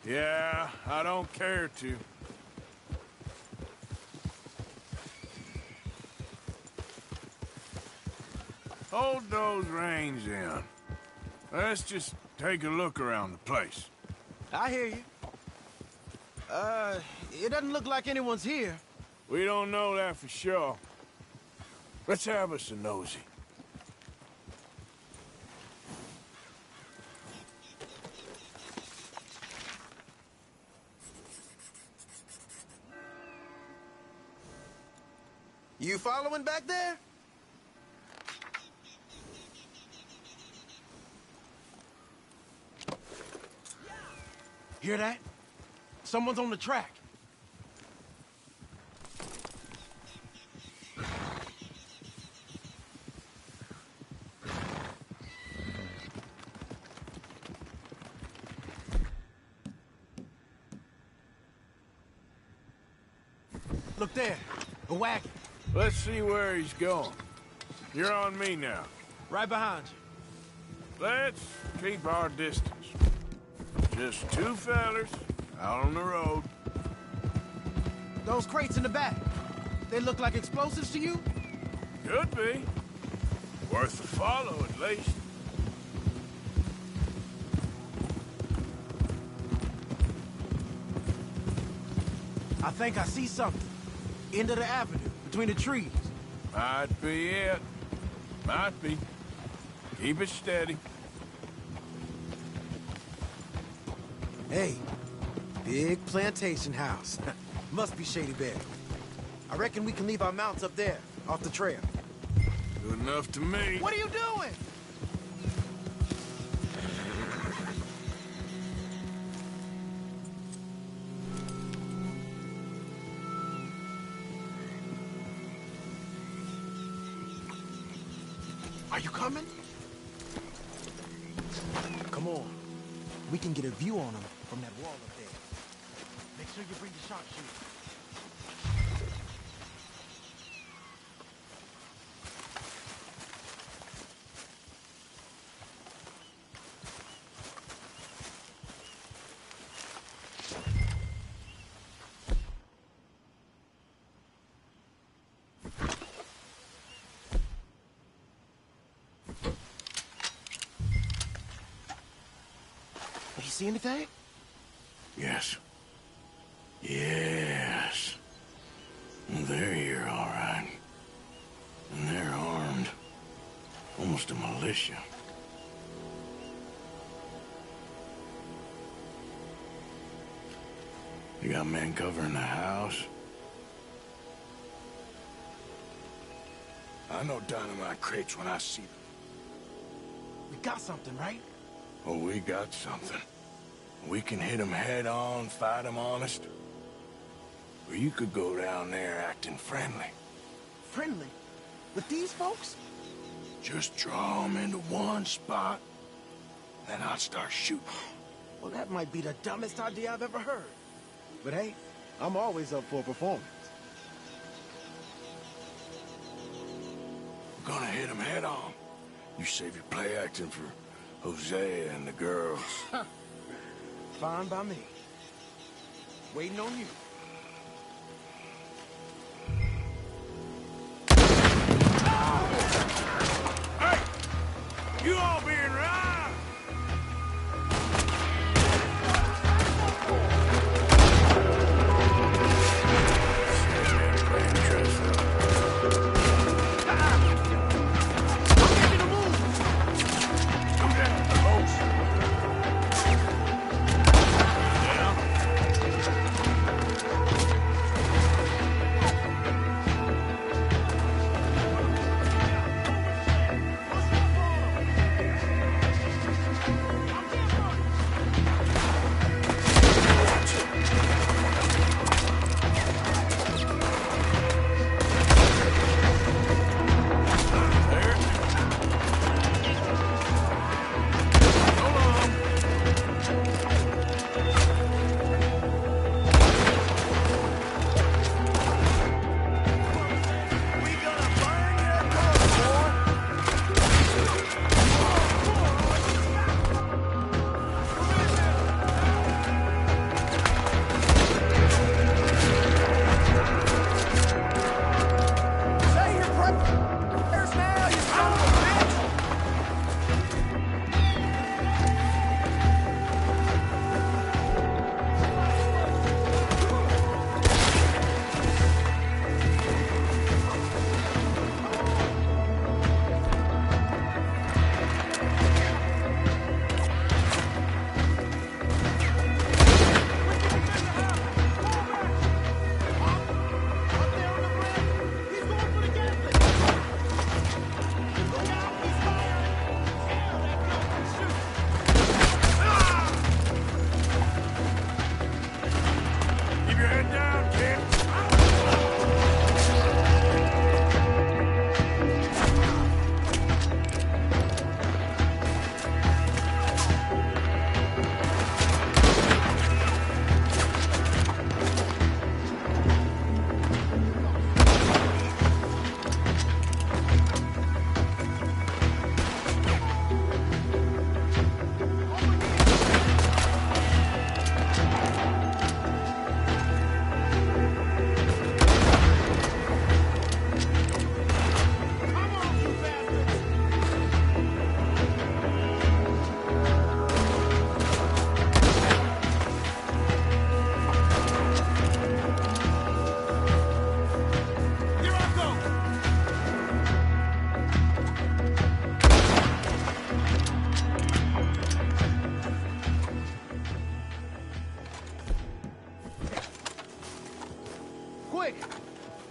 Yeah, I don't care to. Hold those reins in. Let's just take a look around the place. I hear you. It doesn't look like anyone's here. We don't know that for sure. Let's have us a nosy. You following back there? Hear that? Someone's on the track. Look there, a wagon. Let's see where he's going. You're on me now. Right behind you. Let's keep our distance. Just two fellers out on the road. Those crates in the back, they look like explosives to you? Could be. Worth a follow, at least. I think I see something. End of the avenue, between the trees. Might be it. Might be. Keep it steady. Hey, big plantation house. Must be Shady Bear. I reckon we can leave our mounts up there, off the trail. Good enough to me. What are you doing? Are you coming? Come on. We can get a view on them from that wall up there. Make sure you bring the sharpshooter. You see anything? Yes. Yes. They're here, all right. And they're armed. Almost a militia. You got men covering the house? I know dynamite crates when I see them. We got something, right? Oh, we got something. We can hit them head on, fight them honest. Or you could go down there acting friendly. Friendly? With these folks? Just draw them into one spot, then I'll start shooting. Well, that might be the dumbest idea I've ever heard. But hey, I'm always up for a performance. We're gonna hit them head on. You save your play acting for Hosea and the girls. Fine by me. Waiting on you. Hey! You all being right!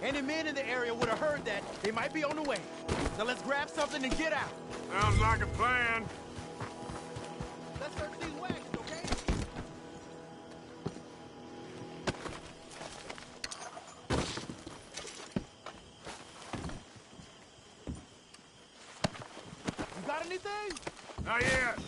Any men in the area would have heard that. They might be on the way. So let's grab something and get out. Sounds like a plan. Let's search these wagons, okay? You got anything? Not yet.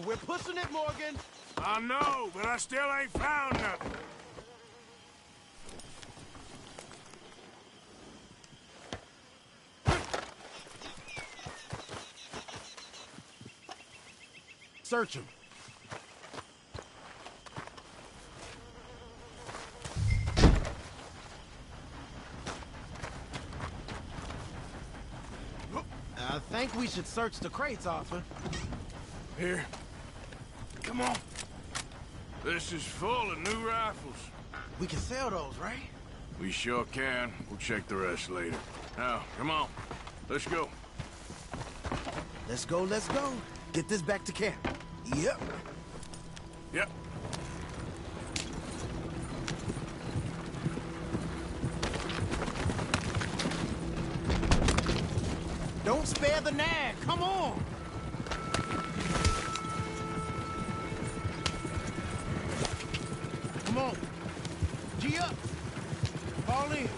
We're pushing it, Morgan. I know, but I still ain't found nothing. Search him. I think we should search the crates, Arthur. Here. Come on. This is full of new rifles. We can sell those, right? We sure can. We'll check the rest later. Now, come on. Let's go. Let's go, let's go. Get this back to camp. Yep. Yep. Don't spare the nag. Come on. Come on. G up. Fall in.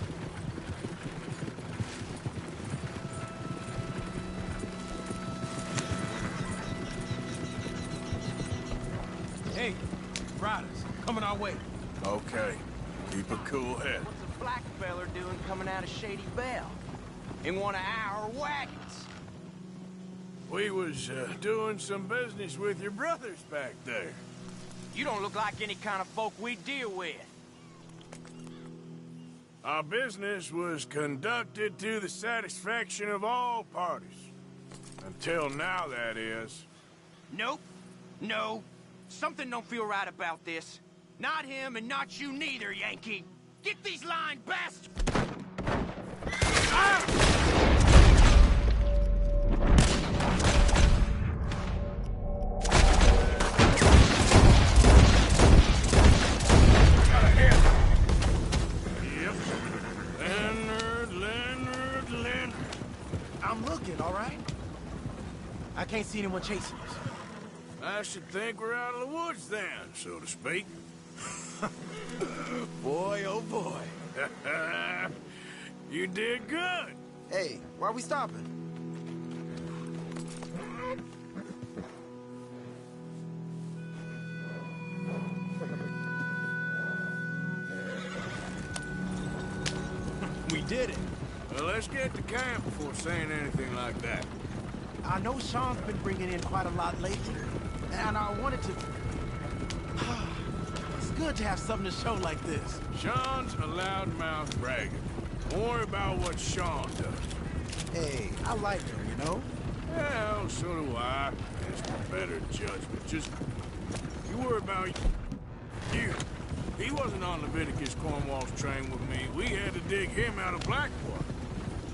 Hey, riders, coming our way. Okay. Keep a cool head. What's a black feller doing coming out of Shady Belle? In one of our wagons? We was doing some business with your brothers back there. You don't look like any kind of folk we deal with. Our business was conducted to the satisfaction of all parties. Until now, that is. Nope. No. Something don't feel right about this. Not him and not you neither, Yankee. Get these lines, bastard! Ah! I'm looking, all right? I can't see anyone chasing us. I should think we're out of the woods then, so to speak. Boy, oh boy. You did good. Hey, why are we stopping? We did it. Well, let's get to camp before saying anything like that. I know Sean's been bringing in quite a lot lately, and I wanted to... It's good to have something to show like this. Sean's a loudmouth bragger. Don't worry about what Sean does. Hey, I like him, you know? Well, so do I. It's better judgment. Just, you worry about you. He wasn't on Leviticus Cornwall's train with me. We had to dig him out of Blackwater.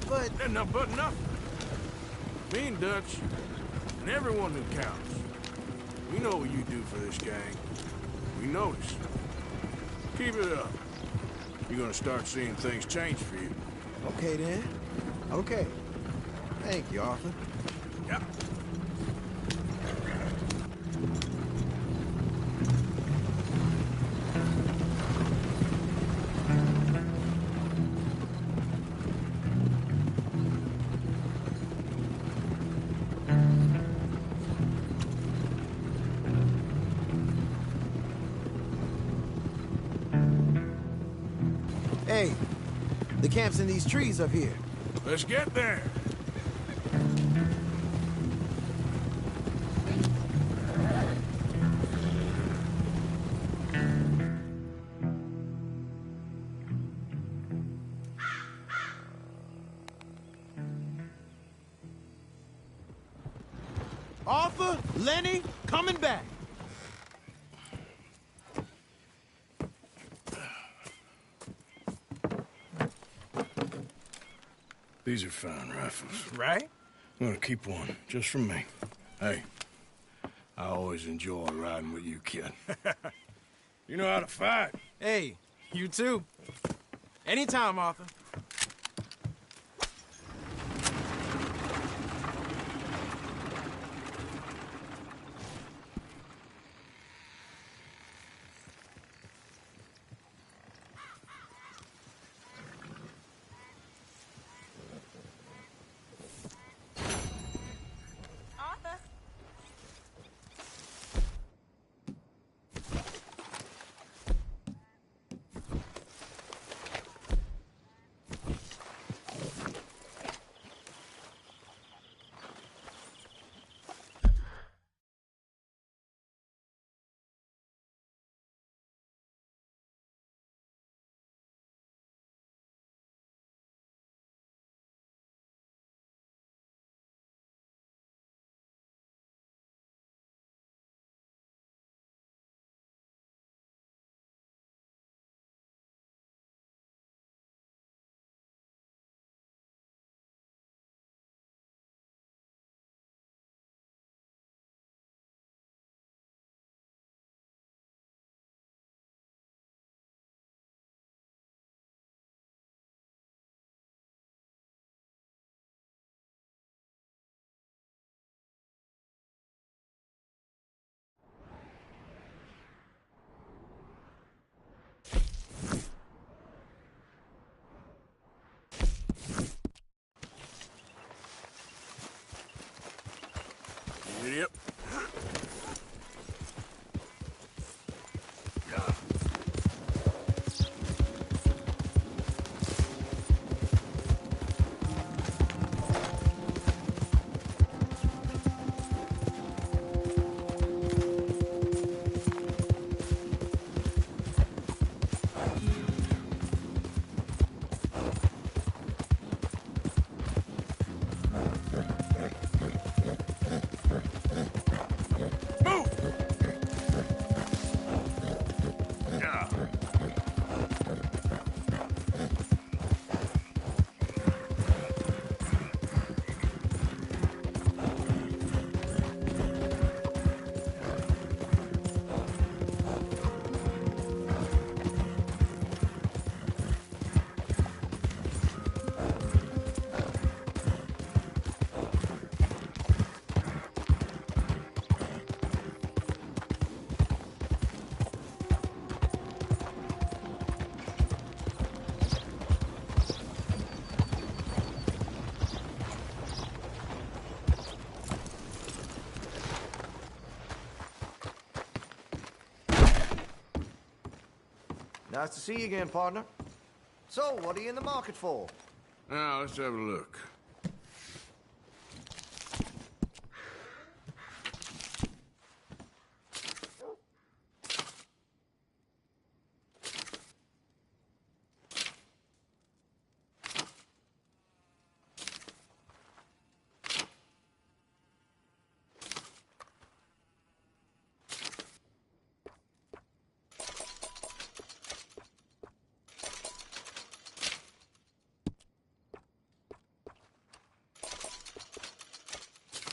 But nothing. Me and Dutch, and everyone who counts. We know what you do for this gang. We notice. Keep it up. You're gonna start seeing things change for you. Okay, then. Okay. Thank you, Arthur. Yep. Hey, the camp's in these trees up here. Let's get there. Arthur, Lenny, coming back. These are fine rifles. Right? I'm gonna keep one, just from me. Hey, I always enjoy riding with you, kid. You know how to fight. Hey, you too. Anytime, Arthur. Yep. Nice to see you again, partner. So, what are you in the market for? Now, let's have a look.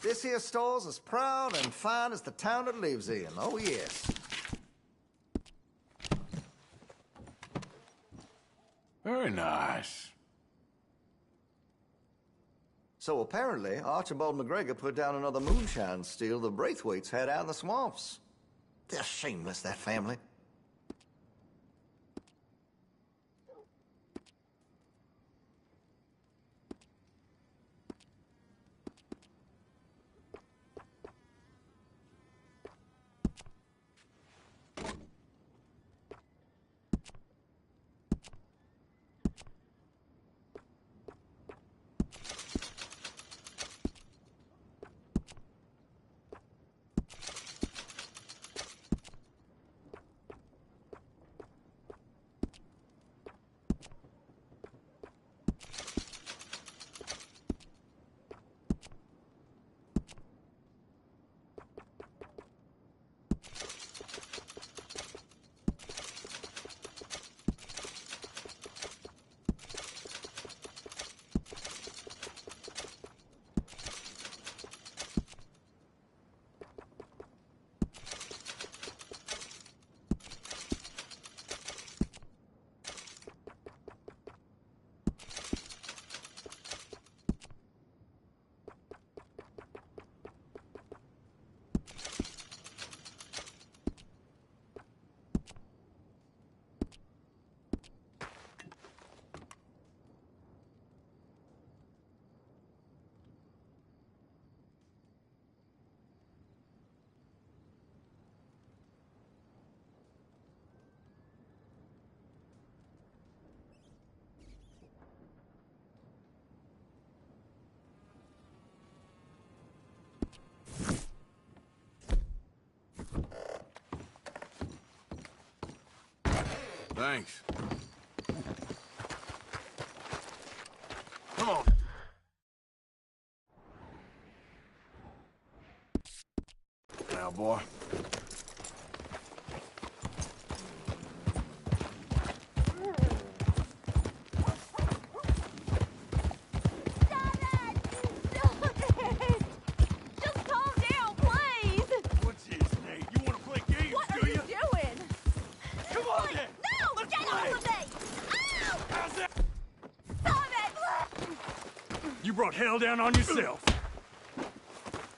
This here store's as proud and fine as the town it lives in. Oh, yes. Very nice. So apparently, Archibald McGregor put down another moonshine steal the Braithwaites had out in the swamps. They're shameless, that family. Thanks. Come on. Now, boy. You brought hell down on yourself.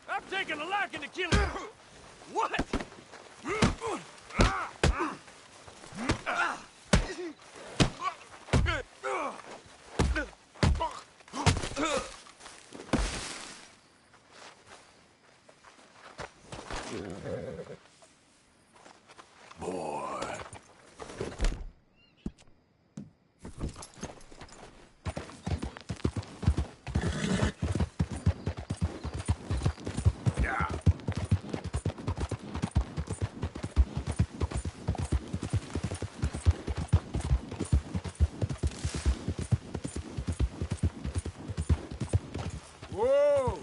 I've taken a liking to killing. What? Boy. Whoa!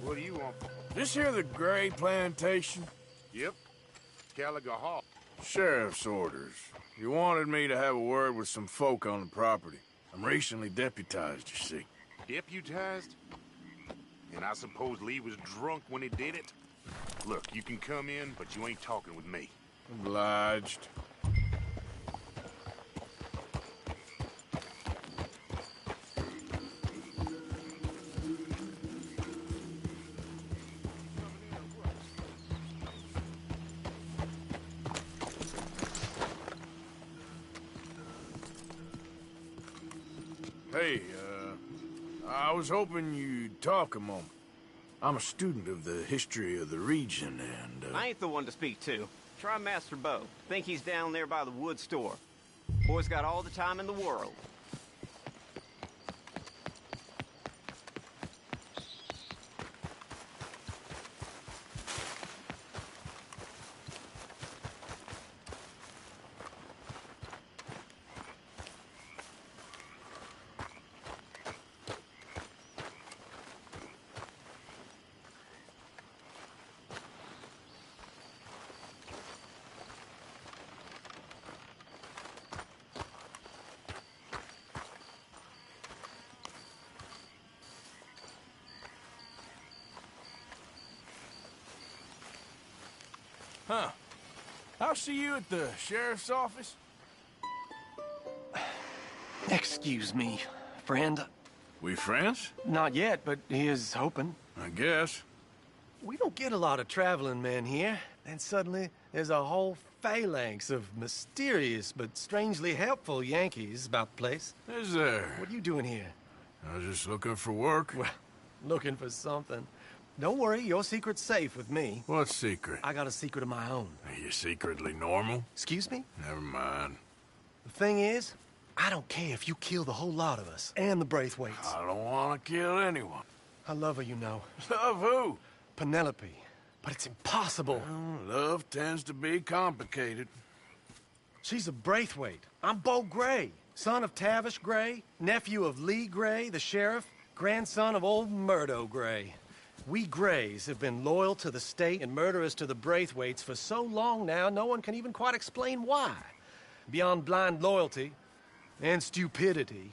What do you want? This here the Gray Plantation? Yep. Gallagher Hall. Sheriff's orders. You wanted me to have a word with some folk on the property. I'm recently deputized, you see. Deputized? And I suppose Lee was drunk when he did it? Look, you can come in, but you ain't talking with me. Obliged. Hey, I was hoping you'd talk a moment. I'm a student of the history of the region, and, I ain't the one to speak to. Try Master Bo. Think he's down there by the wood store. Boy's got all the time in the world. Huh. I'll see you at the sheriff's office. Excuse me, friend. We friends? Not yet, but he is hoping. I guess. We don't get a lot of traveling men here. And suddenly, there's a whole phalanx of mysterious but strangely helpful Yankees about the place. Is there? What are you doing here? I was just looking for work. Well, looking for something. Don't worry, your secret's safe with me. What secret? I got a secret of my own. Are you secretly normal? Excuse me? Never mind. The thing is, I don't care if you kill the whole lot of us, and the Braithwaites. I don't want to kill anyone. I love her, you know. Love who? Penelope. But it's impossible. Well, love tends to be complicated. She's a Braithwaite. I'm Bo Gray, son of Tavish Gray, nephew of Lee Gray, the sheriff, grandson of old Murdo Gray. We Grays have been loyal to the state and murderous to the Braithwaites for so long now, no one can even quite explain why. Beyond blind loyalty and stupidity,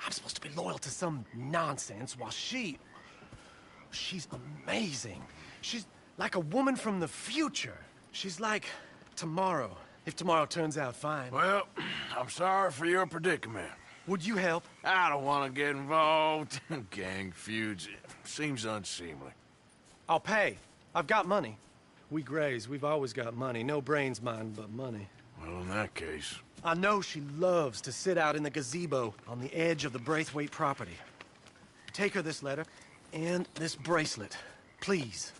I'm supposed to be loyal to some nonsense while she's amazing. She's like a woman from the future. She's like tomorrow, if tomorrow turns out fine. Well, I'm sorry for your predicament. Would you help? I don't want to get involved. Gang feuds. Seems unseemly. I'll pay. I've got money. We Grays, we've always got money. No brains, mind, but money. Well, in that case... I know she loves to sit out in the gazebo on the edge of the Braithwaite property. Take her this letter and this bracelet, please.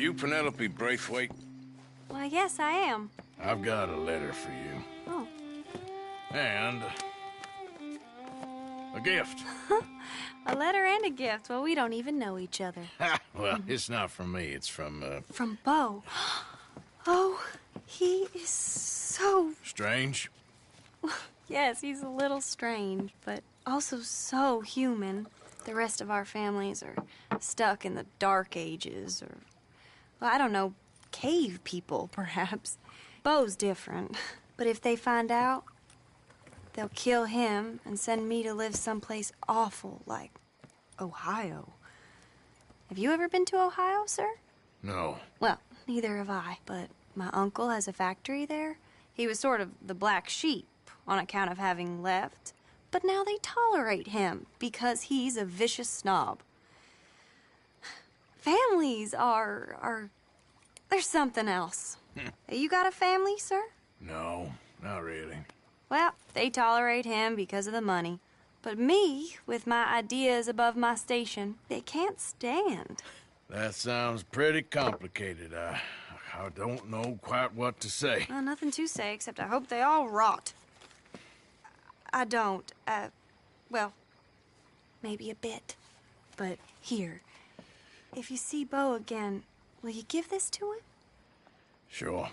you Penelope Braithwaite? Why, yes, I am. I've got a letter for you. Oh. And a gift. A letter and a gift. Well, we don't even know each other. Well, it's not from me. It's from, From Beau. Oh, he is so... Strange? Yes, he's a little strange, but also so human. The rest of our families are stuck in the Dark Ages, or, well, I don't know, cave people, perhaps. Beau's different. But if they find out, they'll kill him and send me to live someplace awful like Ohio. Have you ever been to Ohio, sir? No. Well, neither have I, but my uncle has a factory there. He was sort of the black sheep on account of having left, but now they tolerate him because he's a vicious snob. Families are there's something else. You got a family, sir? No, not really. Well, they tolerate him because of the money. But me, with my ideas above my station, they can't stand. That sounds pretty complicated. I don't know quite what to say. Well, nothing to say, except I hope they all rot. I don't, well, maybe a bit. But here, if you see Beau again, will you give this to him? Sure.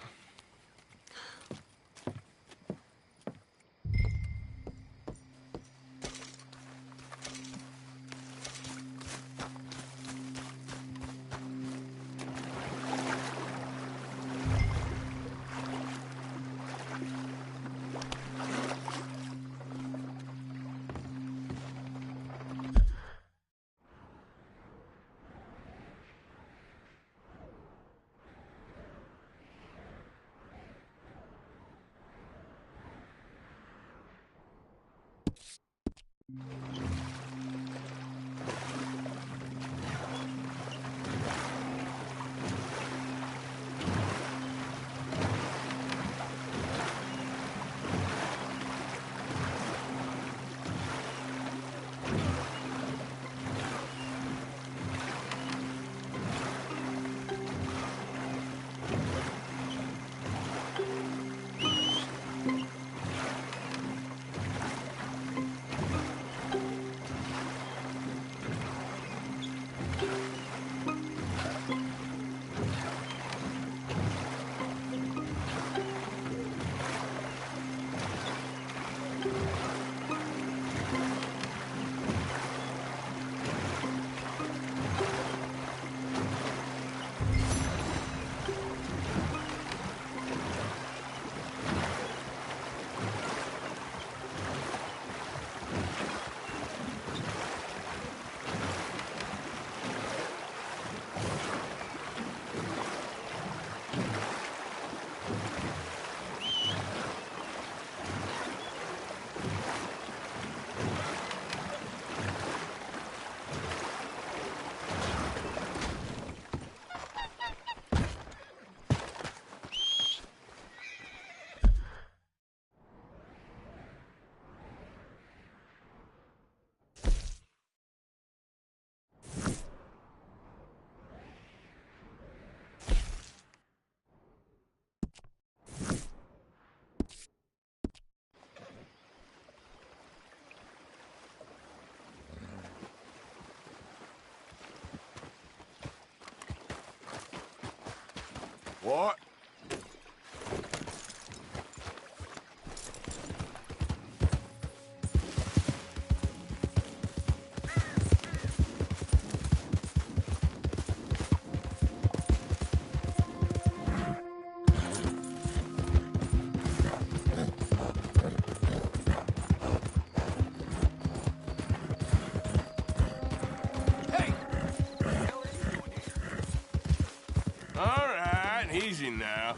What? Easy now.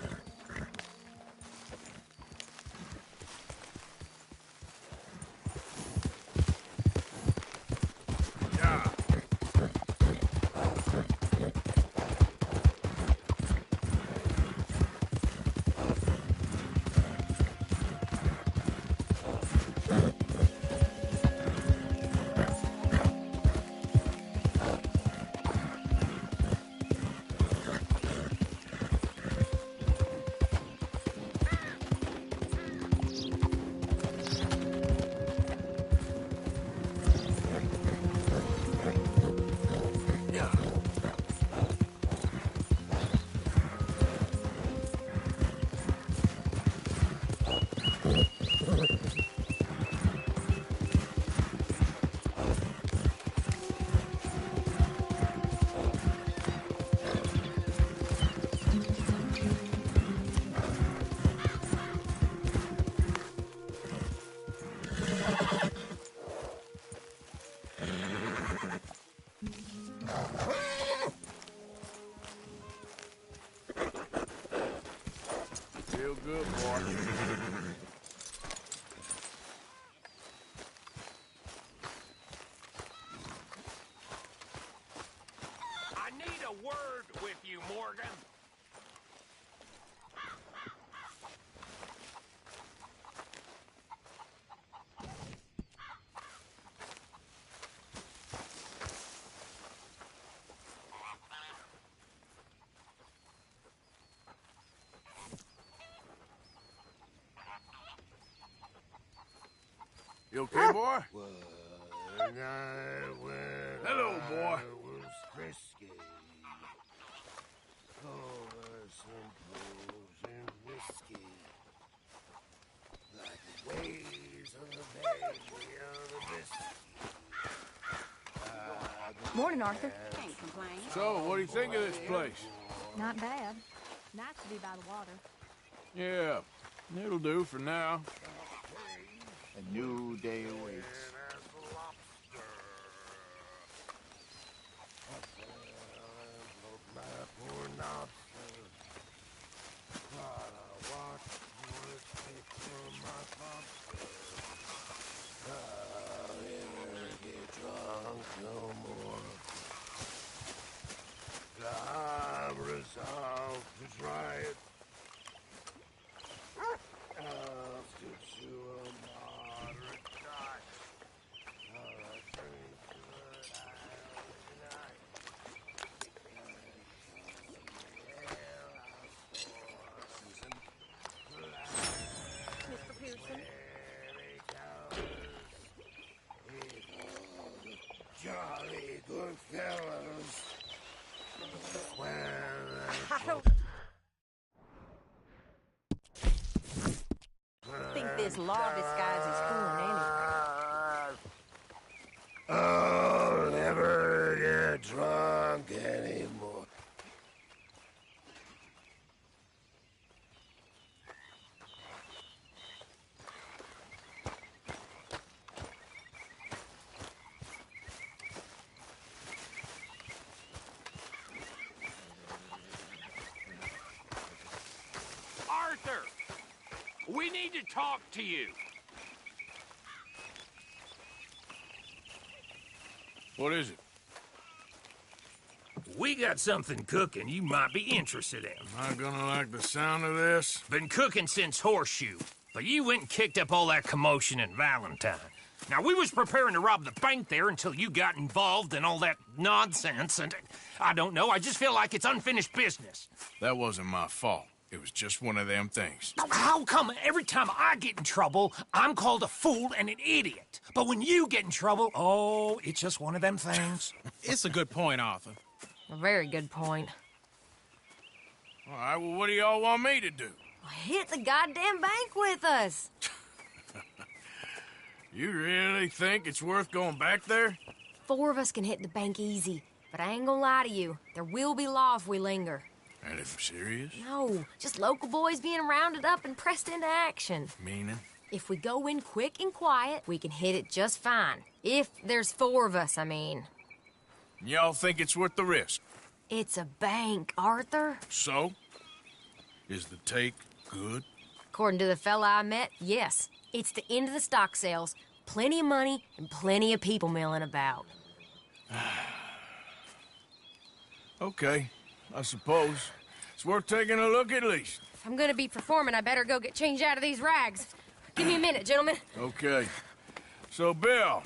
You okay, boy? Hello, boy. Morning, Arthur. Can't complain. So, what do you think of this place? Not bad. Nice to be by the water. Yeah, it'll do for now. A new day awaits. I'm resolved to try it. To a moderate Mr. Pearson. Jolly good fellows. I don't think this law disguise is fooling anyone. I'll never get drunk anymore. Arthur! We need to talk to you. What is it? We got something cooking you might be interested in. Am I gonna like the sound of this? Been cooking since Horseshoe, but you went and kicked up all that commotion in Valentine. Now, we was preparing to rob the bank there until you got involved in all that nonsense, and I don't know, I just feel like it's unfinished business. That wasn't my fault. It was just one of them things. How come every time I get in trouble, I'm called a fool and an idiot? But when you get in trouble, oh, it's just one of them things. It's a good point, Arthur. A very good point. All right, well, what do y'all want me to do? Hit the goddamn bank with us. You really think it's worth going back there? 4 of us can hit the bank easy, but I ain't gonna lie to you. There will be law if we linger. And if serious? No, just local boys being rounded up and pressed into action. Meaning? If we go in quick and quiet, we can hit it just fine. If there's 4 of us, I mean. Y'all think it's worth the risk? It's a bank, Arthur. So? Is the take good? According to the fella I met, yes. It's the end of the stock sales. Plenty of money and plenty of people milling about. Okay, I suppose. It's worth taking a look at least. If I'm gonna be performing, I better go get changed out of these rags. Give me a minute, gentlemen. Okay. So, Bill,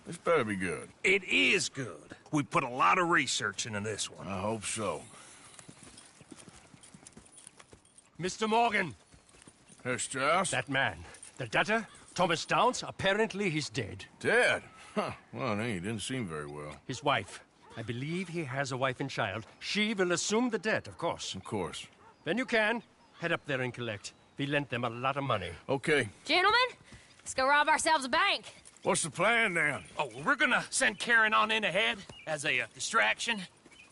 this better be good. It is good. We put a lot of research into this one. I hope so. Mr. Morgan. Herr Strauss? That man. The debtor, Thomas Downs, apparently he's dead. Dead? Huh. Well, he didn't seem very well. His wife. I believe he has a wife and child. She will assume the debt, of course. Of course. When you can, head up there and collect. We lent them a lot of money. Okay. Gentlemen, let's go rob ourselves a bank. What's the plan, then? Oh, we're gonna send Karen on in ahead as a distraction.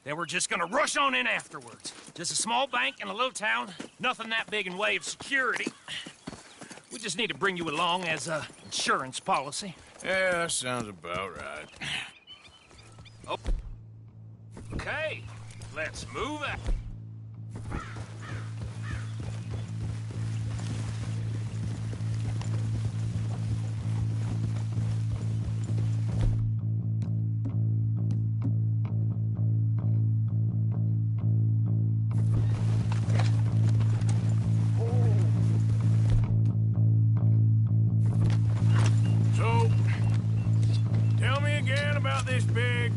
Then we're just gonna rush on in afterwards. Just a small bank in a little town. Nothing that big in way of security. We just need to bring you along as a insurance policy. Yeah, that sounds about right. Oh. Okay, let's move out. So, tell me again about this big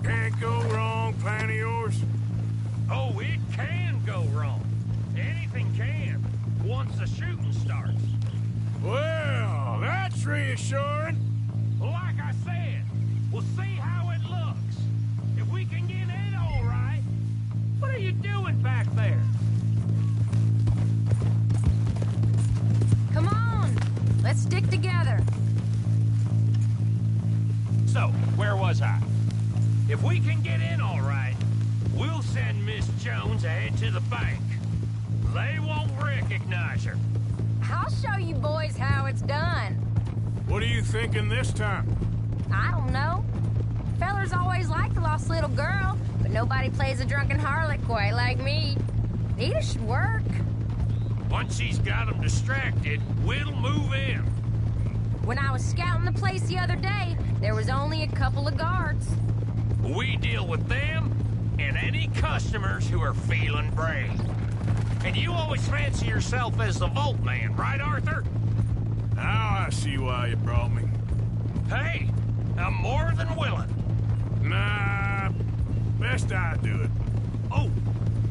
can't go wrong plan of yours. Oh, it can go wrong. Anything can, once the shooting starts. Well, that's reassuring. Well, like I said, we'll see how it looks. If we can get in all right, what are you doing back there? Come on, let's stick together. So, where was I? If we can get in all right, we'll send Miss Jones ahead to the bank. They won't recognize her. I'll show you boys how it's done. What are you thinking this time? I don't know. Fellers always like the lost little girl, but nobody plays a drunken harlot quite like me. Nita should work. Once she's got them distracted, we'll move in. When I was scouting the place the other day, there was only a couple of guards. We deal with them and any customers who are feeling brave. And you always fancy yourself as the Vault Man, right, Arthur? Now I see why you brought me. Hey, I'm more than willing. Nah, best I do it. Oh,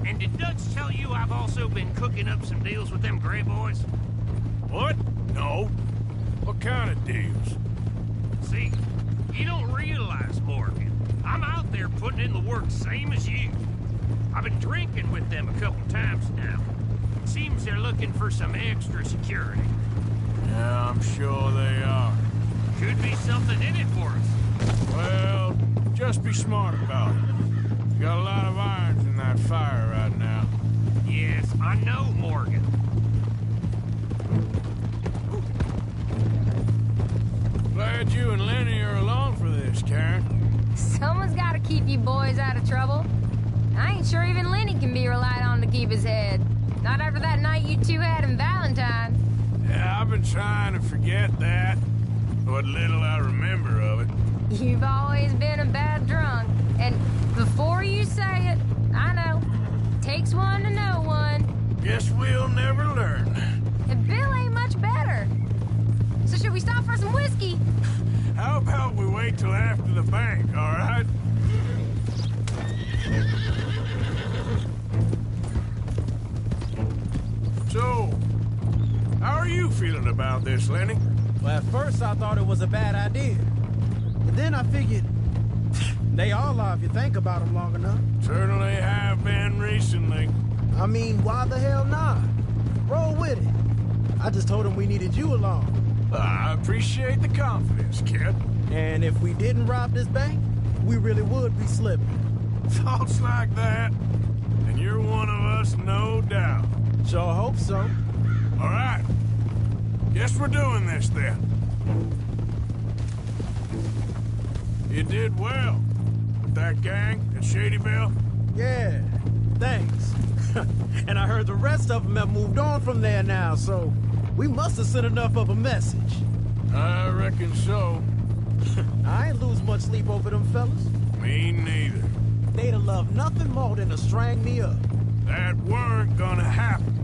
and did Dutch tell you I've also been cooking up some deals with them Gray boys? What? No. What kind of deals? See, you don't realize, Morgan. I'm out there putting in the work same as you. I've been drinking with them a couple times now. Seems they're looking for some extra security. Yeah, I'm sure they are. Could be something in it for us. Well, just be smart about it. You got a lot of irons in that fire right now. Yes, I know, Morgan. Glad you and Lenny are along for this, Karen. Someone's got to keep you boys out of trouble. I ain't sure even Lenny can be relied on to keep his head. Not after that night you two had in Valentine. Yeah, I've been trying to forget that. What little I remember of it. You've always been a bad drunk. And before you say it, I know. Takes one to know one. Guess we'll never learn. And Bill ain't much better. So should we stop for some whiskey? How about we wait till after the bank, all right? So, how are you feeling about this, Lenny? Well, at first I thought it was a bad idea. But then I figured, they all are if you think about them long enough. Certainly have been recently. I mean, why the hell not? Roll with it. I just told him we needed you along. I appreciate the confidence, kid. And if we didn't rob this bank, we really would be slipping. Thoughts like that, and you're one of us, no doubt. Sure hope so. All right. Guess we're doing this, then. You did well with that gang at Shady Belle. Yeah, thanks. And I heard the rest of them have moved on from there now, so we must have sent enough of a message. I reckon so. I ain't lose much sleep over them fellas. Me neither. They'd have loved nothing more than to strang me up. That weren't gonna happen.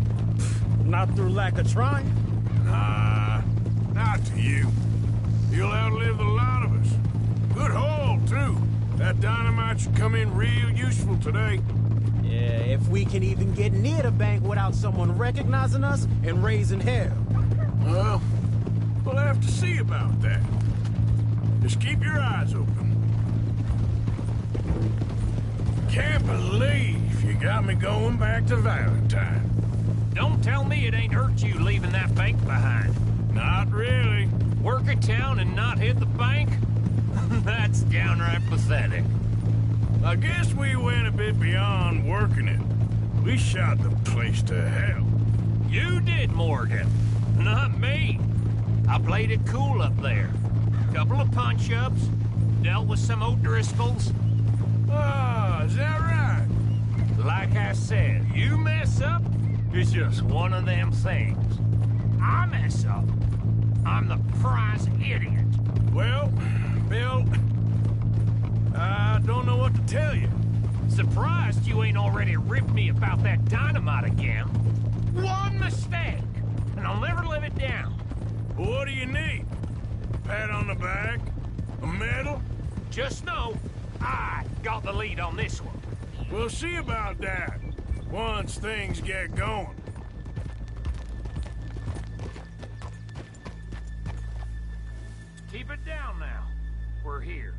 Not through lack of trying. Nah, not to you. You'll outlive a lot of us. Good haul, too. That dynamite should come in real useful today. Yeah, if we can even get near the bank without someone recognizing us and raising hell. Well, we'll have to see about that. Just keep your eyes open. Can't believe you got me going back to Valentine. Don't tell me it ain't hurt you leaving that bank behind. Not really. Work a town and not hit the bank? That's downright pathetic. I guess we went a bit beyond working it. We shot the place to hell. You did, Morgan. Not me. I played it cool up there. Couple of punch-ups, dealt with some O'Driscolls. Ah, is that right? Like I said, you mess up, it's just one of them things. I mess up, I'm the prize idiot. Well, Bill, I don't know what to tell you. Surprised you ain't already ripped me about that dynamite again. One mistake, and I'll never live it down. What do you need? Pat on the back? A medal? Just know, I got the lead on this one. We'll see about that, once things get going. we're here.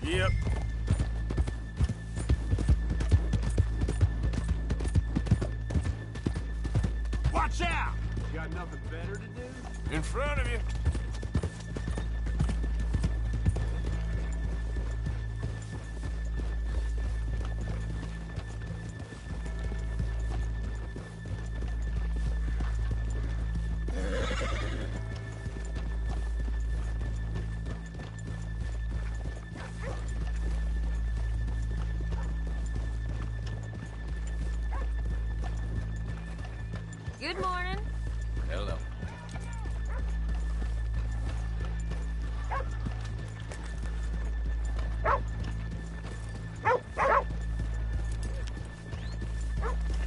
Yep. Watch out! You got nothing better to do? In front of you. Good morning. Hello.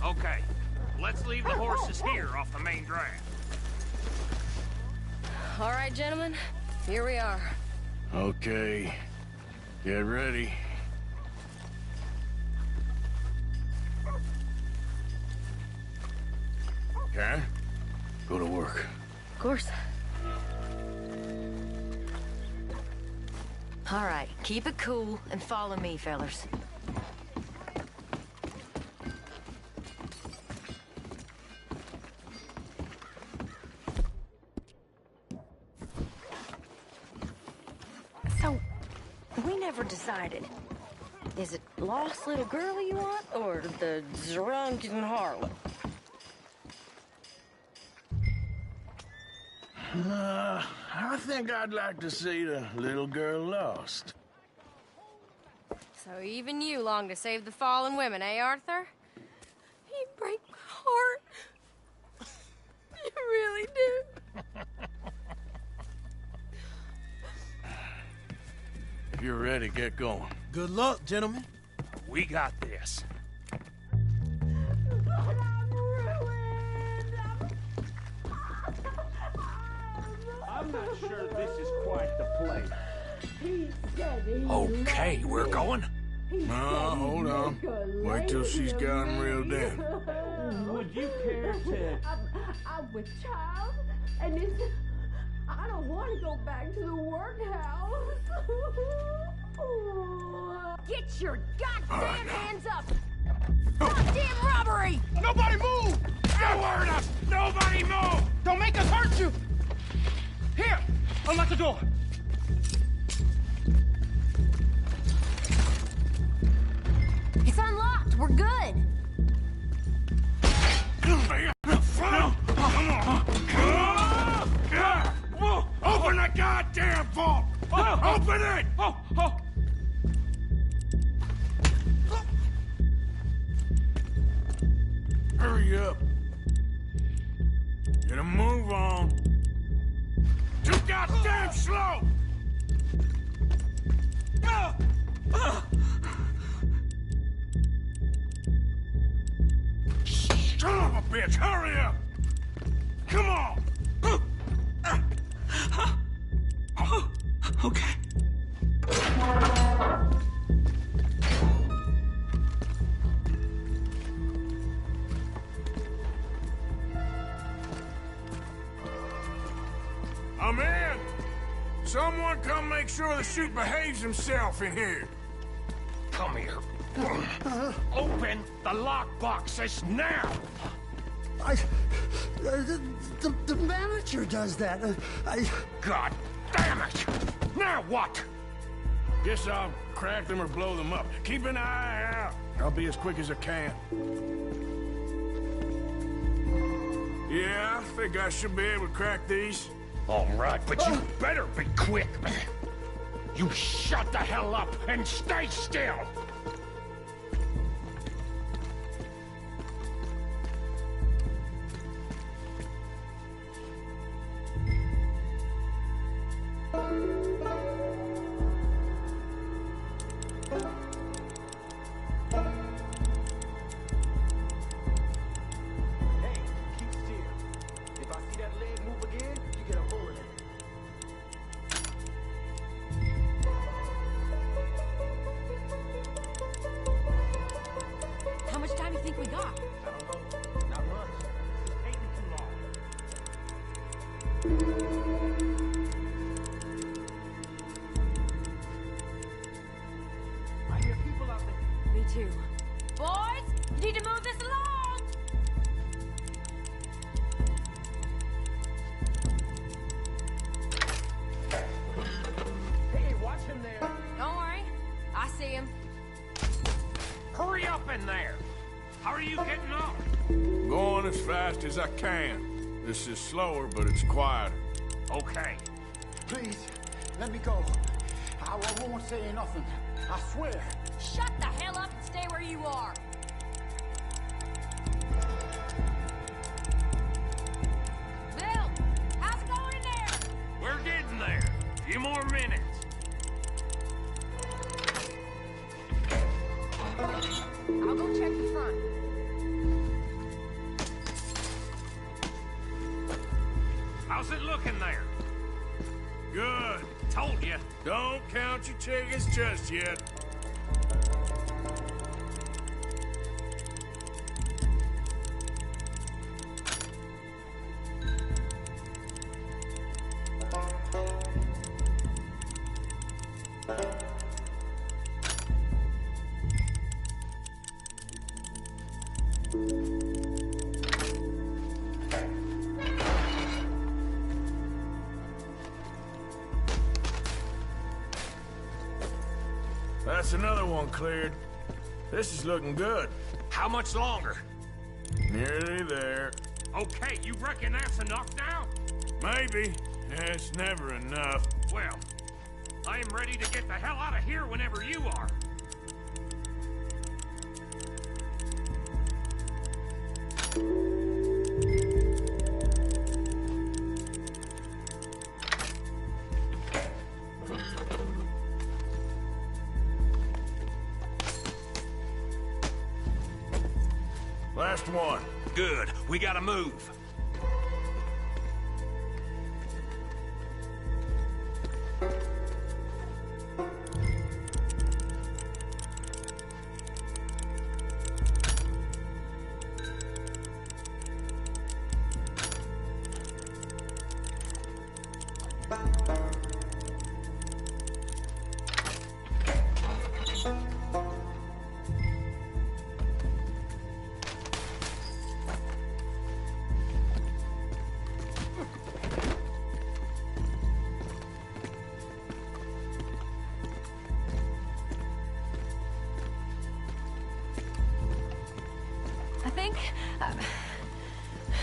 Okay, let's leave the horses here off the main drag. All right, gentlemen, here we are. Okay. Get ready. Karen, go to work. Of course. All right, keep it cool and follow me, fellers. So, we never decided. Is it lost little girl you want, or the drunken harlot? I think I'd like to see the little girl lost. So even you long to save the fallen women, eh, Arthur? You break my heart. You really do. If you're ready, get going. Good luck, gentlemen. We got this. I'm not sure this is quite the place. Okay, we're going. No, hold on. Wait till she's gotten reeled in. Would you care to... I'm with child, and I don't want to go back to the workhouse. Get your goddamn hands up! Goddamn robbery! Nobody move! You heard us! Nobody move! Don't make us hurt you! Here! Unlock the door! It's unlocked! We're good! Open the goddamn vault! Open it! Hurry up. Get a move on. Too goddamn slow! Son of a bitch, hurry up! Come on! Okay. I'm in! Someone come make sure the chute behaves himself in here. Come here. Open the lockboxes now! The manager does that. God damn it! Now what? Guess I'll crack them or blow them up. Keep an eye out. I'll be as quick as I can. Yeah, I think I should be able to crack these. All right, but you better be quick. You shut the hell up and stay still! I hear people out there. Me too. Boys, you need to move this along! Hey, watch him there. Don't worry. I see him. Hurry up in there! How are you getting off? Going as fast as I can. This is slower, but it's quieter. Okay. Please, let me go. I won't say nothing. I swear. Shut the hell up and stay where you are! Bill, how's it going in there? We're getting there. A few more minutes. I'll go check the front. How's it looking there? Good. Told you. Don't count your chickens just yet. That's another one cleared. This is looking good. How much longer? Nearly there. Okay, you reckon that's enough now? Maybe. It's never enough. Well, I am ready to get the hell out of here whenever you are. Last one. Good. We gotta move.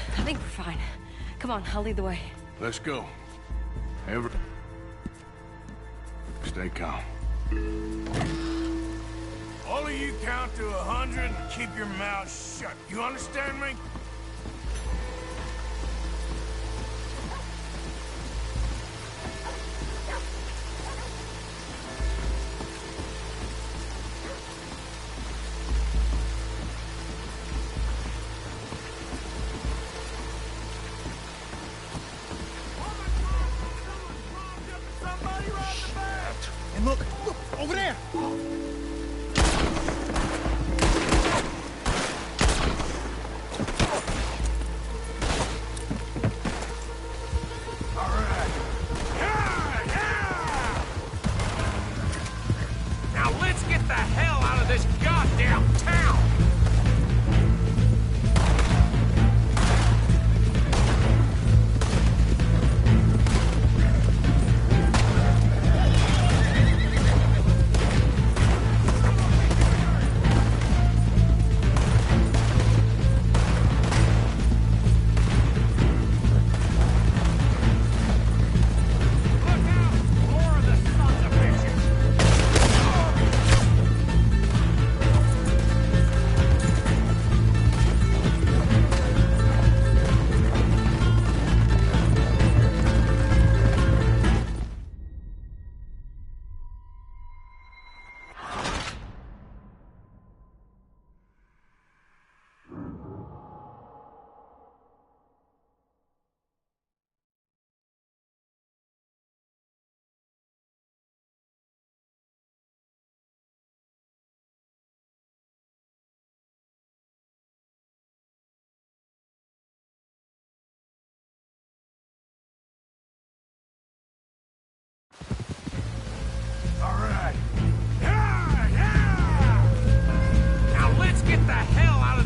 I think we're fine. Come on, I'll lead the way. Let's go. Stay calm. All of you count to 100 and keep your mouths shut. You understand me? And look, over there!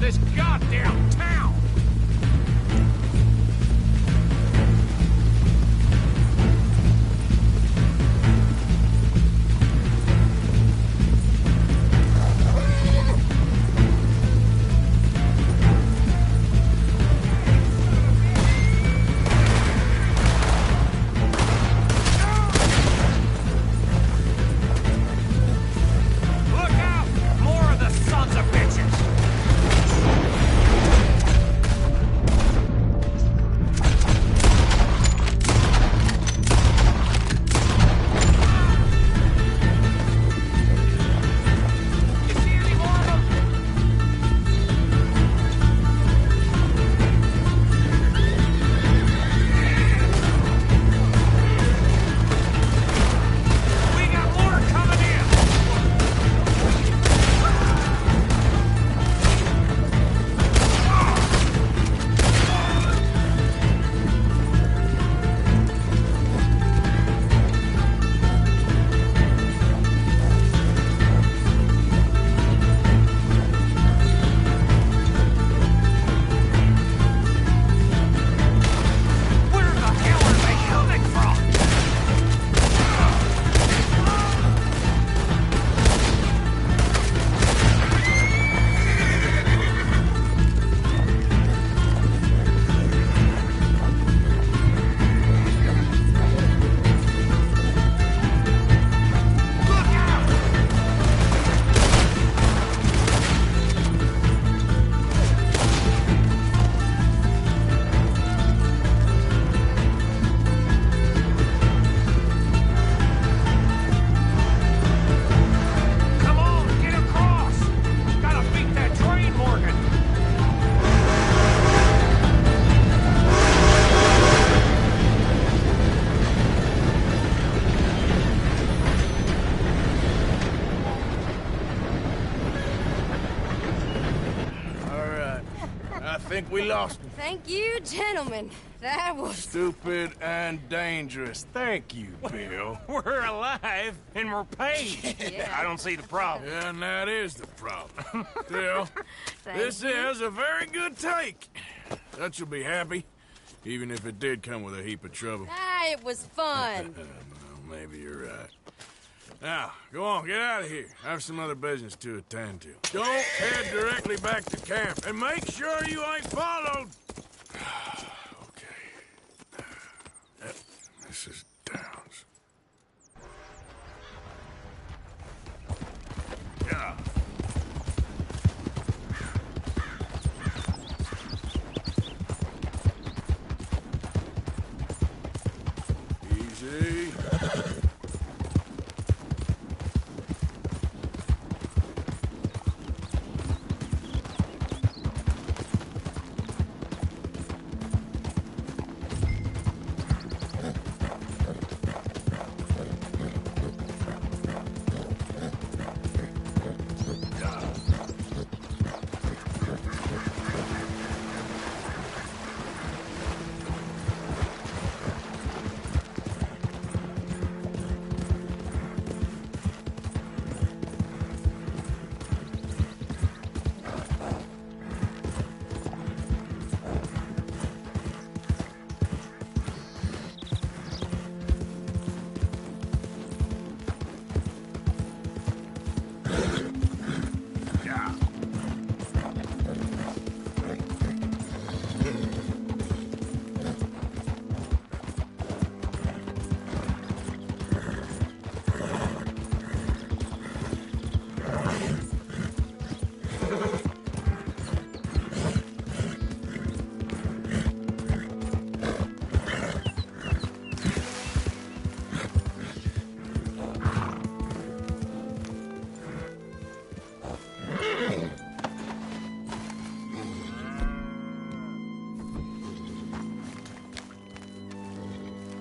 this goddamn town! We lost him. Thank you, gentlemen. That was... Stupid and dangerous. Thank you, Bill. We're alive, and we're paid. Yeah. I don't see the problem. Yeah, and that is the problem. Still, this is a very good take. Dutch will be happy, even if it did come with a heap of trouble. Ah, it was fun. Well, maybe you're right. Now, go on, get out of here. I have some other business to attend to. Don't head directly back to camp, and make sure you ain't followed. Okay. This is Downs. Yeah. Easy.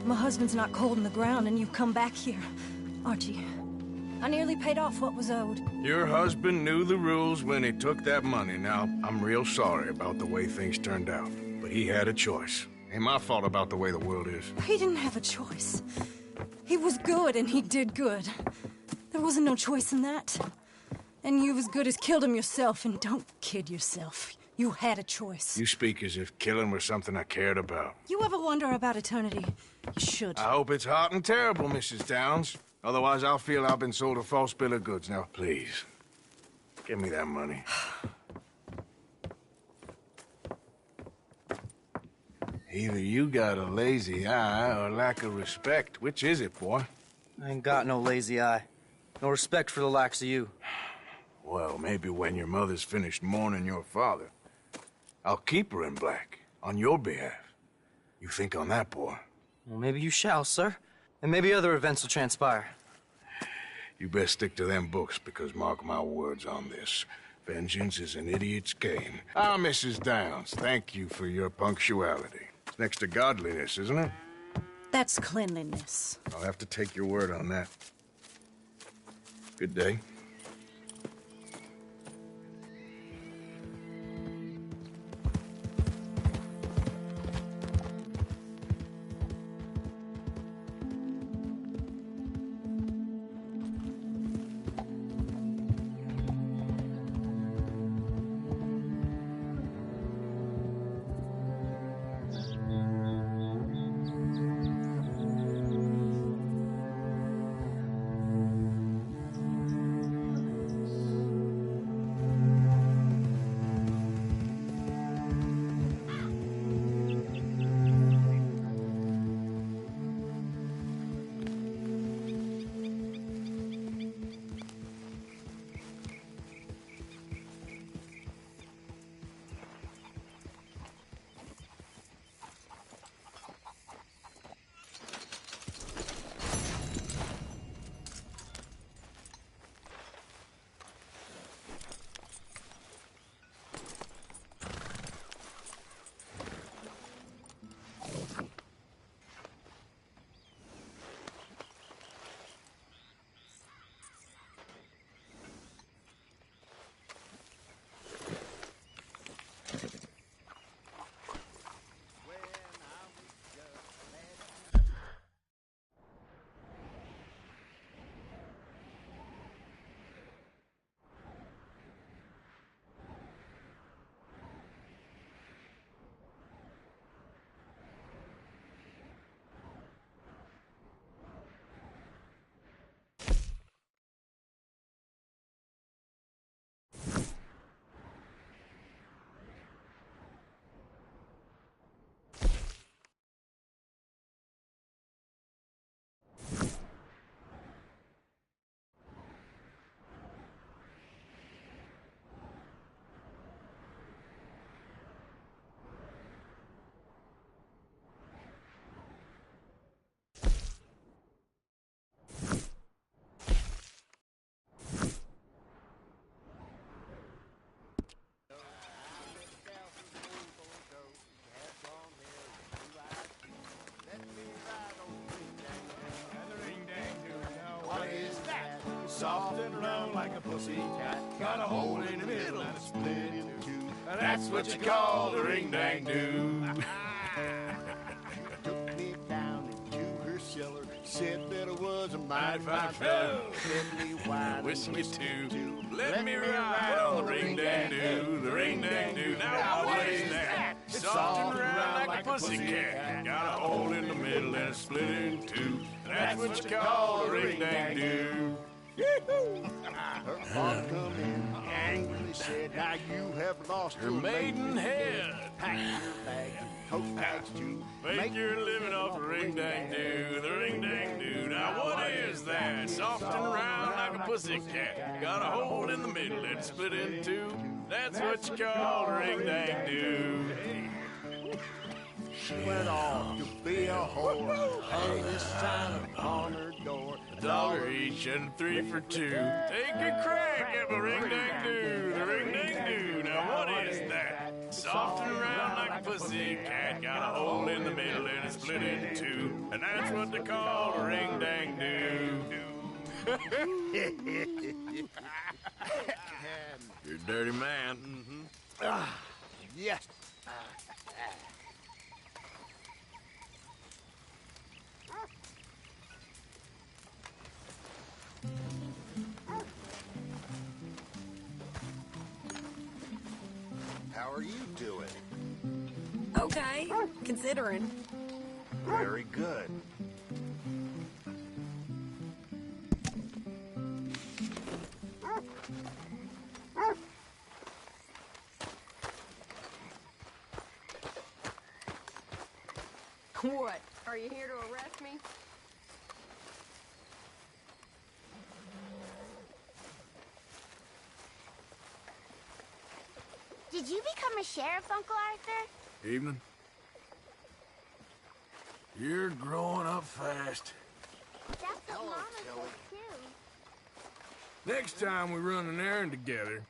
My husband's not cold in the ground, and you've come back here, Archie. I nearly paid off what was owed. Your husband knew the rules when he took that money. Now, I'm real sorry about the way things turned out. But he had a choice. Ain't my fault about the way the world is. He didn't have a choice. He was good, and he did good. There wasn't no choice in that. And you've as good as killed him yourself, and don't kid yourself. You had a choice. You speak as if killing was something I cared about. You ever wonder about eternity? You should. I hope it's hot and terrible, Mrs. Downs. Otherwise, I'll feel I've been sold a false bill of goods. Now, please, give me that money. Either you got a lazy eye or lack of respect. Which is it, boy? I ain't got no lazy eye. No respect for the likes of you. Well, maybe when your mother's finished mourning your father, I'll keep her in black, on your behalf. You think on that, boy? Well, maybe you shall, sir. And maybe other events will transpire. You best stick to them books, because mark my words on this. Vengeance is an idiot's game. Ah, Mrs. Downs, thank you for your punctuality. It's next to godliness, isn't it? That's cleanliness. I'll have to take your word on that. Good day. Soft and round like a pussycat. Got a hole in the middle and a split in two. That's what you call the ring-dang-doo. Took me down into her cellar. Said that I was a mighty fine fellow. Fed me wine, Whiskey too. Let me ride on the ring-dang-doo, the ring-dang-doo. Now what is that? Soft and round like a pussycat. Got a hole in the middle and a split in two. That's what you call a ring-dang-doo. Her father come in, angrily said, "Now you have lost Her your maiden head. Pack your bags and coat bags too. Make your living off the ring-dang-doo, the ring-dang-doo. Now what is that? Soft and round like a pussycat. Got a hole in the middle and split in two. That's what you call a ring-dang-doo." She went off to be a whore, hung this sign upon her door. $1 each and 3 for 2. Take a crack at the ring-dang-doo, the ring-dang-doo. Now what is that? Soft and round like a pussycat. Got a hole in the middle and it's split in two. And that's what they call a ring-dang-doo. You're a dirty man. Mm-hmm. Yes. are you doing? Okay, considering. Very good. What? Are you here to arrest me? Did you become a sheriff, Uncle Arthur? Evening. You're growing up fast. That's what Mama said, too. Next time we run an errand together,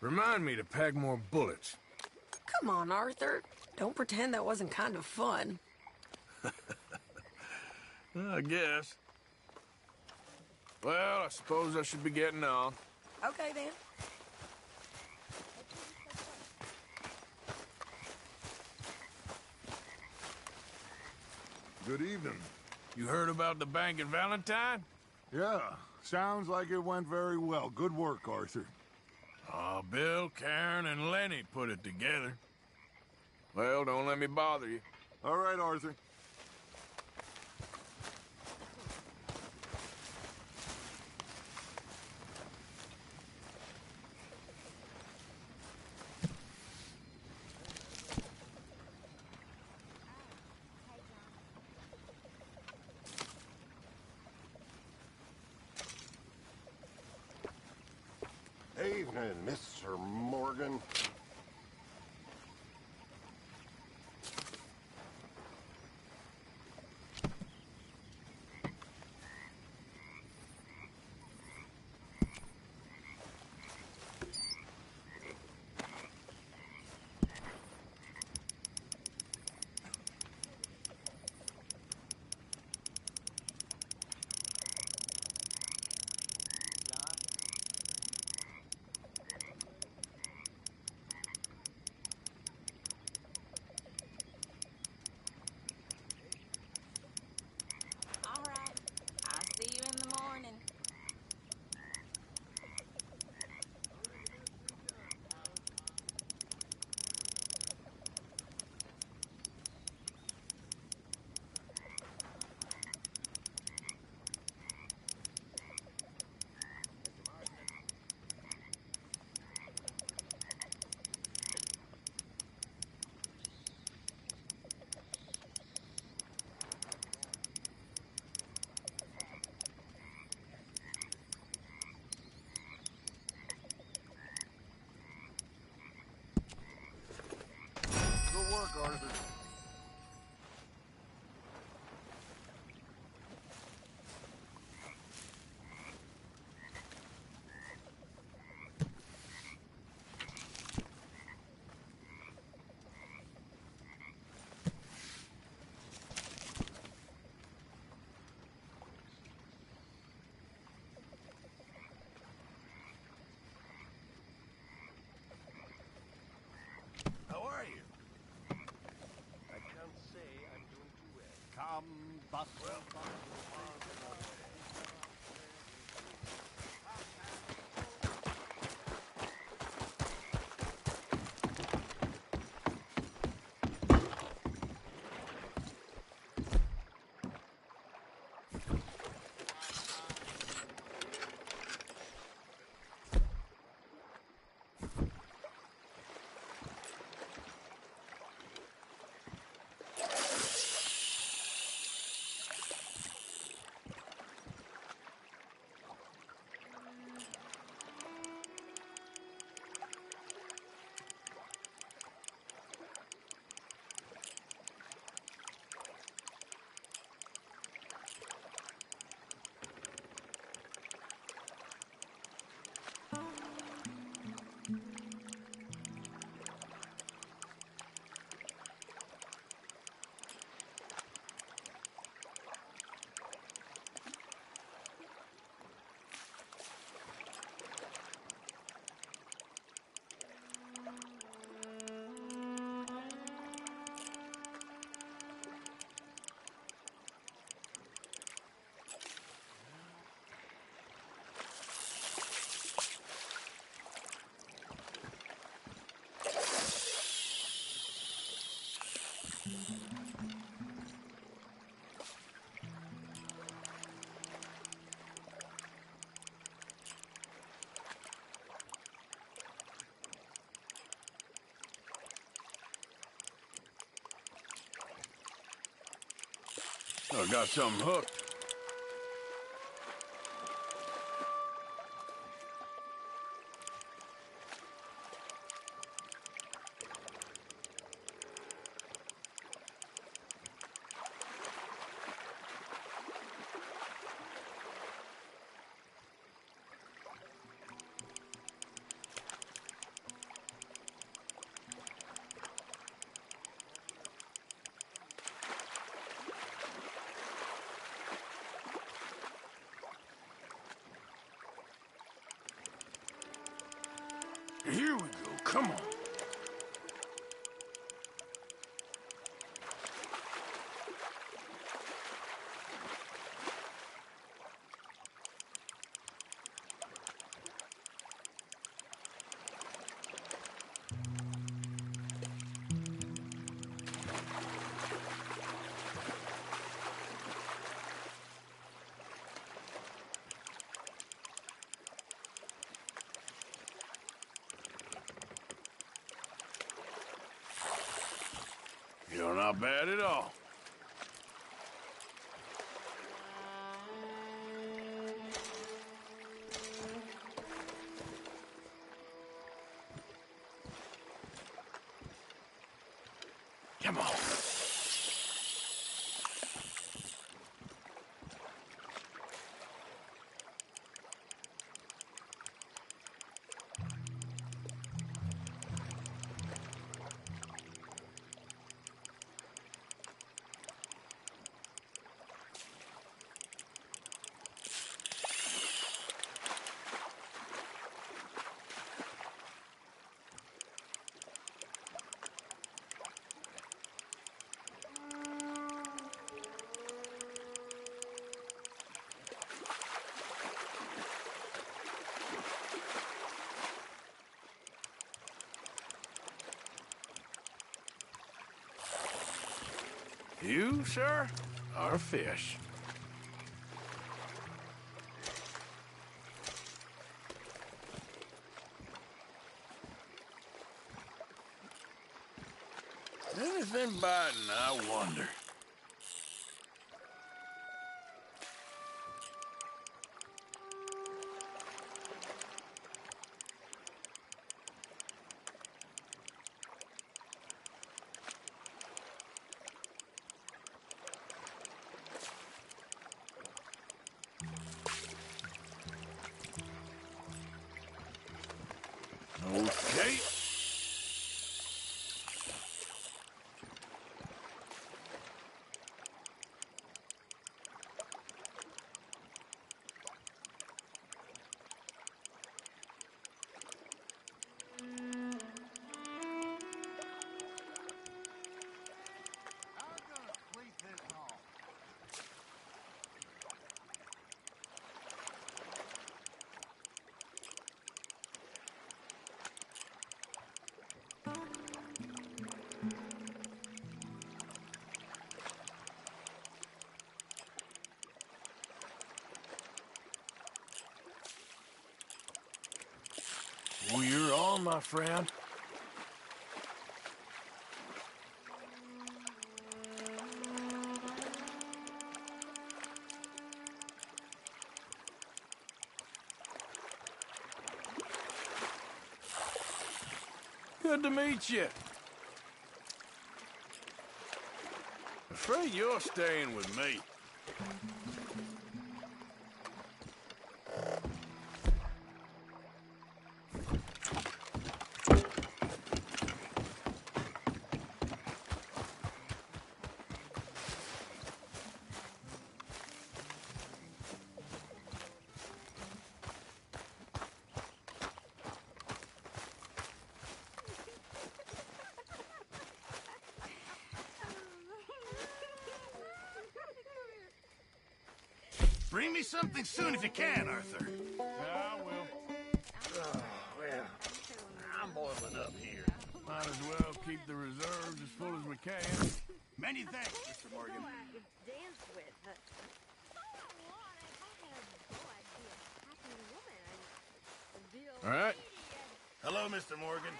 remind me to pack more bullets. Come on, Arthur. Don't pretend that wasn't kind of fun. I guess. Well, I suppose I should be getting on. Okay, then. Good evening. You heard about the bank in Valentine? Yeah, sounds like it went very well. Good work, Arthur. Oh, Bill, Karen, and Lenny put it together. Well, don't let me bother you. All right, Arthur. Evening, Mr. Morgan. All right. I'll see you in the morning. Good work, Arthur. How are you? I can't say I'm doing too well. Come, bus. I got something hooked. Here we go, come on. You're not bad at all. Come on. You, sir, are a fish. Anything biting, I wonder. Okay. Well, you're on, my friend. Good to meet you. Afraid you're staying with me. Bring me something soon if you can, Arthur. I will. Oh, well, I'm boiling up here. Might as well keep the reserves as full as we can. Many thanks, Mr. Morgan. All right. Hello, Mr. Morgan.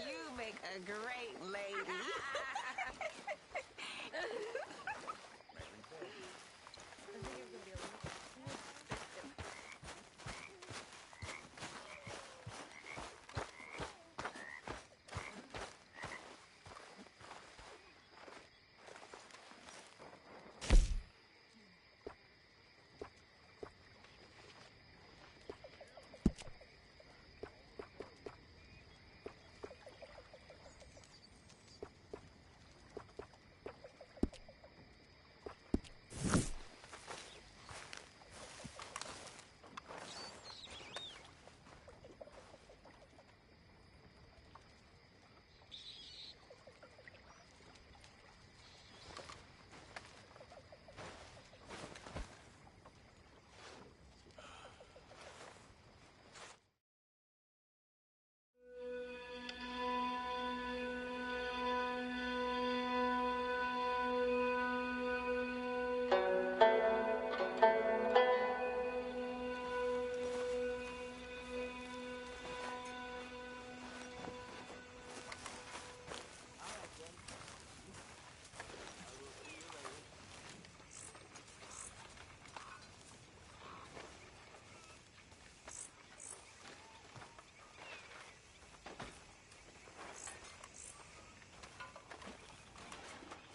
You make a great lady.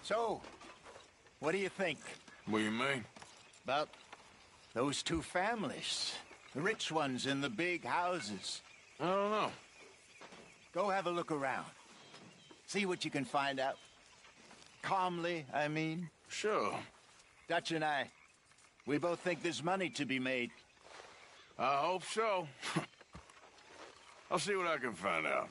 So, what do you think? What do you mean? About those two families. The rich ones in the big houses. I don't know. Go have a look around. See what you can find out. Calmly, I mean. Sure. Dutch and I, we both think there's money to be made. I hope so. I'll see what I can find out.